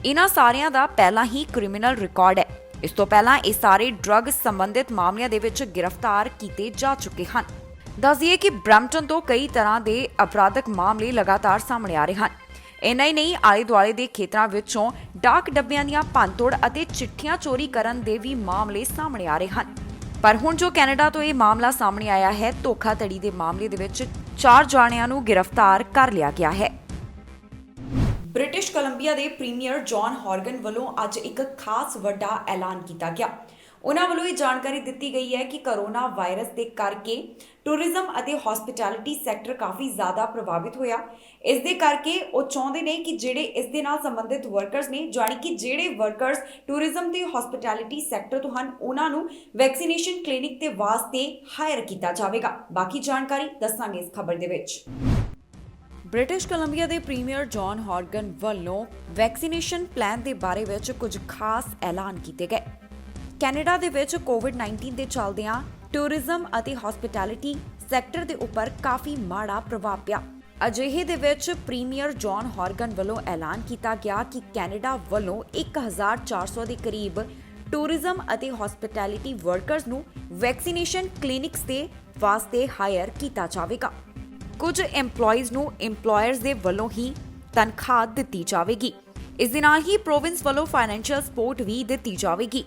ਇਹਨਾਂ ਸਾਰਿਆਂ ਦਾ ਪਹਿਲਾਂ ਹੀ ਕ੍ਰਿਮੀਨਲ ਰਿਕਾਰਡ ਹੈ। ਇਸ ਤੋਂ ਪਹਿਲਾਂ ਇਹ ਸਾਰੇ ਡਰੱਗ ਸੰਬੰਧਿਤ ਮਾਮਲਿਆਂ ਦੇ ਵਿੱਚ ਗ੍ਰਿਫਤਾਰ ਕੀਤੇ ਜਾ ਚੁੱਕੇ ਹਨ। ਦੱਸ ਦਈਏ ਕਿ ਬ੍ਰੈਂਪਟਨ ਤੋਂ ਕਈ ਤਰ੍ਹਾਂ ਦੇ ਅਪਰਾਧਿਕ ਮਾਮਲੇ ਲਗਾਤਾਰ ਸਾਹਮਣੇ ਆ ਰਹੇ ਹਨ। ਇੰਨਾ ਹੀ ਨਹੀਂ, ਆਲੇ ਦੁਆਲੇ ਦੇ ਖੇਤਰਾਂ ਵਿੱਚੋਂ ਡਾਕ ਡੱਬਿਆਂ ਦੀਆਂ ਭੰਨਤੋੜ ਅਤੇ ਚਿੱਠੀਆਂ ਚੋਰੀ ਕਰਨ ਦੇ ਵੀ ਮਾਮਲੇ ਸਾਹਮਣੇ ਆ ਰਹੇ ਹਨ। ਪਰ ਹੁਣ ਜੋ ਕੈਨੇਡਾ ਤੋਂ ਇਹ ਮਾਮਲਾ ਸਾਹਮਣੇ ਆਇਆ ਹੈ, ਧੋਖਾਧੜੀ ਦੇ ਮਾਮਲੇ ਦੇ ਵਿੱਚ 4 ਜਾਣਿਆਂ ਨੂੰ ਗ੍ਰਿਫਤਾਰ ਕਰ ਲਿਆ ਗਿਆ ਹੈ। ਬ੍ਰਿਟਿਸ਼ ਕੋਲੰਬੀਆ ਦੇ ਪ੍ਰੀਮੀਅਰ ਜੌਨ ਹੌਰਗਨ ਵੱਲੋਂ ਅੱਜ ਇੱਕ ਖਾਸ ਵੱਡਾ ਐਲਾਨ ਕੀਤਾ ਗਿਆ। ਉਹਨਾਂ ਵੱਲੋਂ ਇਹ ਜਾਣਕਾਰੀ ਦਿੱਤੀ ਗਈ ਹੈ ਕਿ ਕਰੋਨਾ ਵਾਇਰਸ ਦੇ ਕਰਕੇ ਟੂਰਿਜ਼ਮ ਅਤੇ ਹੌਸਪਿਟੈਲਿਟੀ ਸੈਕਟਰ ਕਾਫੀ ਜ਼ਿਆਦਾ ਪ੍ਰਭਾਵਿਤ ਹੋਇਆ। ਇਸ ਦੇ ਕਰਕੇ ਉਹ ਚਾਹੁੰਦੇ ਨੇ ਕਿ ਜਿਹੜੇ ਇਸ ਦੇ ਨਾਲ ਸੰਬੰਧਿਤ ਵਰਕਰਸ ਨੇ, ਜਾਣੀ ਕਿ ਜਿਹੜੇ ਵਰਕਰਸ ਟੂਰਿਜ਼ਮ ਤੇ ਹੌਸਪਿਟੈਲਿਟੀ ਸੈਕਟਰ ਤੋਂ ਹਨ, ਉਹਨਾਂ ਨੂੰ ਵੈਕਸੀਨੇਸ਼ਨ ਕਲੀਨਿਕ ਦੇ ਵਾਸਤੇ ਹਾਇਰ ਕੀਤਾ ਜਾਵੇਗਾ। ਬਾਕੀ ਜਾਣਕਾਰੀ ਦੱਸਾਂਗੇ ਇਸ ਖਬਰ ਦੇ ਵਿੱਚ। ਬ੍ਰਿਟਿਸ਼ ਕੋਲੰਬੀਆ ਦੇ ਪ੍ਰੀਮੀਅਰ ਜੌਨ ਹੌਰਗਨ ਵੱਲੋਂ ਵੈਕਸੀਨੇਸ਼ਨ ਪਲਾਨ ਦੇ ਬਾਰੇ ਵਿੱਚ ਕੁਝ ਖਾਸ ਐਲਾਨ ਕੀਤੇ ਗਏ। ਕੈਨੇਡਾ ਦੇ ਵਿੱਚ ਕੋਵਿਡ-19 ਦੇ ਚੱਲਦਿਆਂ ਟੂਰਿਜ਼ਮ ਅਤੇ ਹੌਸਪਿਟੈਲਿਟੀ ਸੈਕਟਰ ਦੇ ਉੱਪਰ ਕਾਫੀ ਮਾੜਾ ਪ੍ਰਭਾਵ ਪਿਆ। ਅਜਿਹੇ ਦੇ ਵਿੱਚ ਪ੍ਰੀਮੀਅਰ ਜੌਨ ਹੌਰਗਨ ਵੱਲੋਂ ਐਲਾਨ ਕੀਤਾ ਗਿਆ ਕਿ ਕੈਨੇਡਾ ਵੱਲੋਂ 1400 ਦੇ ਕਰੀਬ ਟੂਰਿਜ਼ਮ ਅਤੇ ਹੌਸਪਿਟੈਲਿਟੀ ਵਰਕਰਸ ਨੂੰ ਵੈਕਸੀਨੇਸ਼ਨ ਕਲੀਨਿਕਸ ਦੇ ਵਾਸਤੇ ਹਾਇਰ ਕੀਤਾ ਜਾਵੇਗਾ। ਕੁਝ EMPLOYEES ਨੂੰ EMPLOYERS ਦੇ ਵੱਲੋਂ ਹੀ ਤਨਖਾਹ ਦਿੱਤੀ ਜਾਵੇਗੀ। ਇਸ ਦੇ ਨਾਲ ਹੀ ਪ੍ਰੋਵਿੰਸ ਵੱਲੋਂ ਫਾਈਨੈਂਸ਼ੀਅਲ ਸਪੋਰਟ ਵੀ ਦਿੱਤੀ ਜਾਵੇਗੀ।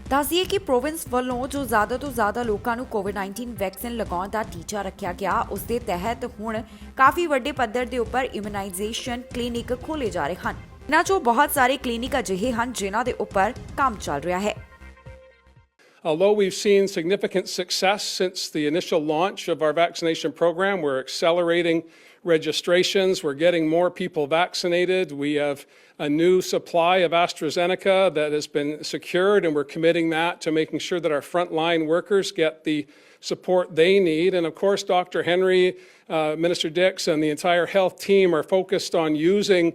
ਦੱਸ ਦਈਏ ਕਿ ਪ੍ਰੋਵਿੰਸ ਵੱਲੋਂ ਜੋ ਜ਼ਿਆਦਾ ਤੋਂ ਜ਼ਿਆਦਾ ਲੋਕਾਂ ਨੂੰ ਕੋਵਿਡ-19 ਵੈਕਸੀਨ ਲਗਾਉਣ ਦਾ ਟੀਚਾ ਰੱਖਿਆ ਗਿਆ, ਉਸ ਦੇ ਤਹਿਤ ਹੁਣ ਕਾਫੀ ਵੱਡੇ ਪੱਧਰ ਦੇ ਉੱਪਰ ਇਮਿਊਨਾਈਜੇਸ਼ਨ ਕਲੀਨਿਕ ਖੋਲ੍ਹੇ ਜਾ ਰਹੇ ਹਨ। ਇਹਨਾਂ 'ਚੋਂ ਬਹੁਤ ਸਾਰੇ ਕਲੀਨਿਕ ਅਜਿਹੇ ਹਨ ਜਿਨ੍ਹਾਂ ਦੇ ਉੱਪਰ ਕੰਮ ਚੱਲ ਰਿਹਾ ਹੈ। Although we've seen significant success since the initial launch of our vaccination program, we're accelerating registrations, we're getting more people vaccinated. We have a new supply of AstraZeneca that has been secured, and we're committing that to making sure that our frontline workers get the support they need. And of course, Dr. Henry, Minister Dix, and the entire health team are focused on using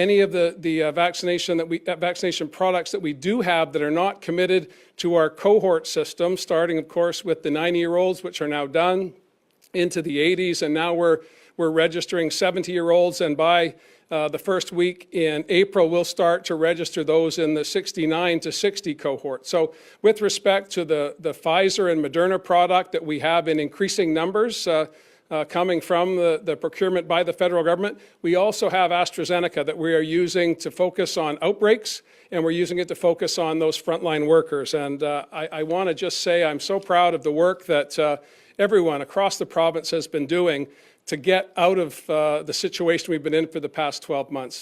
any of the vaccination products that we do have that are not committed to our cohort system, starting, of course, with the 90-year-olds, which are now done, into the 80s, and now we're registering 70-year-olds, and by the first week in April, we'll start to register those in the 69 to 60 cohort. So with respect to the Pfizer and Moderna product that we have in increasing numbers, coming from the procurement by the federal government. We also have AstraZeneca that we are using to focus on outbreaks, and we're using it to focus on those frontline workers. And I want to just say I'm so proud of the work that everyone across the province has been doing to get out of the situation we've been in for the past 12 months.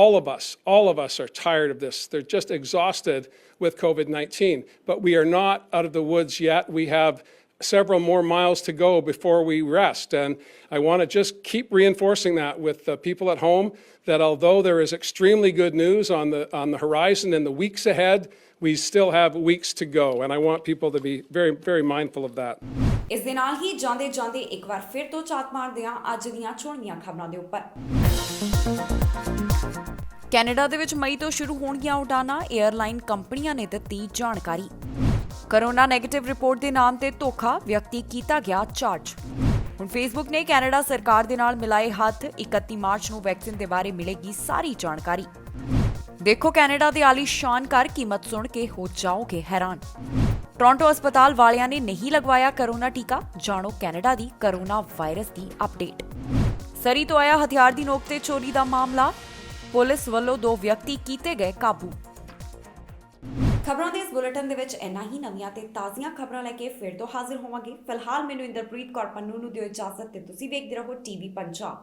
All of us are tired of this. They're just exhausted with COVID-19. But we are not out of the woods yet. We have several more miles to go before we rest. And I want to just keep reinforcing that with the people at home, that although there is extremely good news on the horizon in the weeks ahead, we still have weeks to go. And I want people to be very, very mindful of that. ਇਸ ਦੇ ਨਾਲ ਹੀ ਜਾਂਦੇ ਇੱਕ ਵਾਰ ਫਿਰ ਤੋਂ ਝਾਤ ਮਾਰਦੇ ਹਾਂ ਅੱਜ ਦੀਆਂ ਚੋਣਵੀਆਂ ਖਬਰਾਂ ਦੇ ਉੱਪਰ। ਕੈਨੇਡਾ ਦੇ ਵਿੱਚ ਮਈ ਤੋਂ ਸ਼ੁਰੂ ਹੋਣਗੀਆਂ ਉਡਾਨਾਂ, 에ਅਰਲਾਈਨ ਕੰਪਨੀਆਂ ਨੇ ਦਿੱਤੀ ਜਾਣਕਾਰੀ। ਕਰੋਨਾ ਨੈਗੇਟਿਵ ਰਿਪੋਰਟ ਦੇ ਨਾਮ ਤੇ ਧੋਖਾ, ਵਿਅਕਤੀ ਕੀਤਾ ਗਿਆ ਚਾਰਜ। ਹੁਣ ਫੇਸਬੁੱਕ ਨੇ ਕੈਨੇਡਾ ਸਰਕਾਰ ਦੇ ਨਾਲ ਮਿਲਾਏ ਹੱਥ, 31 ਮਾਰਚ ਨੂੰ ਵੈਕਸੀਨ ਦੇ ਬਾਰੇ ਮਿਲੇਗੀ ਸਾਰੀ ਜਾਣਕਾਰੀ। ਦੇਖੋ ਕੈਨੇਡਾ ਦੇ ਆਲੀਸ਼ਾਨ ਘਰ, ਕੀਮਤ ਸੁਣ ਕੇ ਹੋ ਜਾਓਗੇ ਹੈਰਾਨ। ਟੋਰਾਂਟੋ ਹਸਪਤਾਲ ਵਾਲਿਆਂ ਨੇ ਨਹੀਂ ਲਗਵਾਇਆ ਕਰੋਨਾ ਟੀਕਾ, ਜਾਣੋ ਕੈਨੇਡਾ ਦੀ ਕਰੋਨਾ ਵਾਇਰਸ ਦੀ ਅਪਡੇਟ। ਸਰੀ ਤੋਂ ਆਇਆ ਹਥਿਆਰ ਦੀ ਨੋਕ ਤੇ ਚੋਰੀ ਦਾ ਮਾਮਲਾ, ਪੁਲਿਸ ਵੱਲੋਂ 2 ਵਿਅਕਤੀ ਕੀਤੇ ਗਏ ਕਾਬੂ। ਖਬਰਾਂ ਦੇ ਇਸ ਬੁਲੇਟਿਨ ਦੇ ਵਿੱਚ ਇੰਨਾ ਹੀ। ਨਵੀਆਂ ਤੇ ਤਾਜ਼ੀਆਂ ਖਬਰਾਂ ਲੈ ਕੇ ਫਿਰ ਤੋਂ ਹਾਜ਼ਰ ਹੋਵਾਂਗੇ। ਫਿਲਹਾਲ ਮੈਨੂੰ ਇੰਦਰਪ੍ਰੀਤ ਕੌਰ ਪੰਨੂ ਨੂੰ ਦਿਓ ਇਜਾਜ਼ਤ ਤੇ ਤੁਸੀਂ ਵੇਖਦੇ ਰਹੋ ਟੀਵੀ ਪੰਜਾਬ।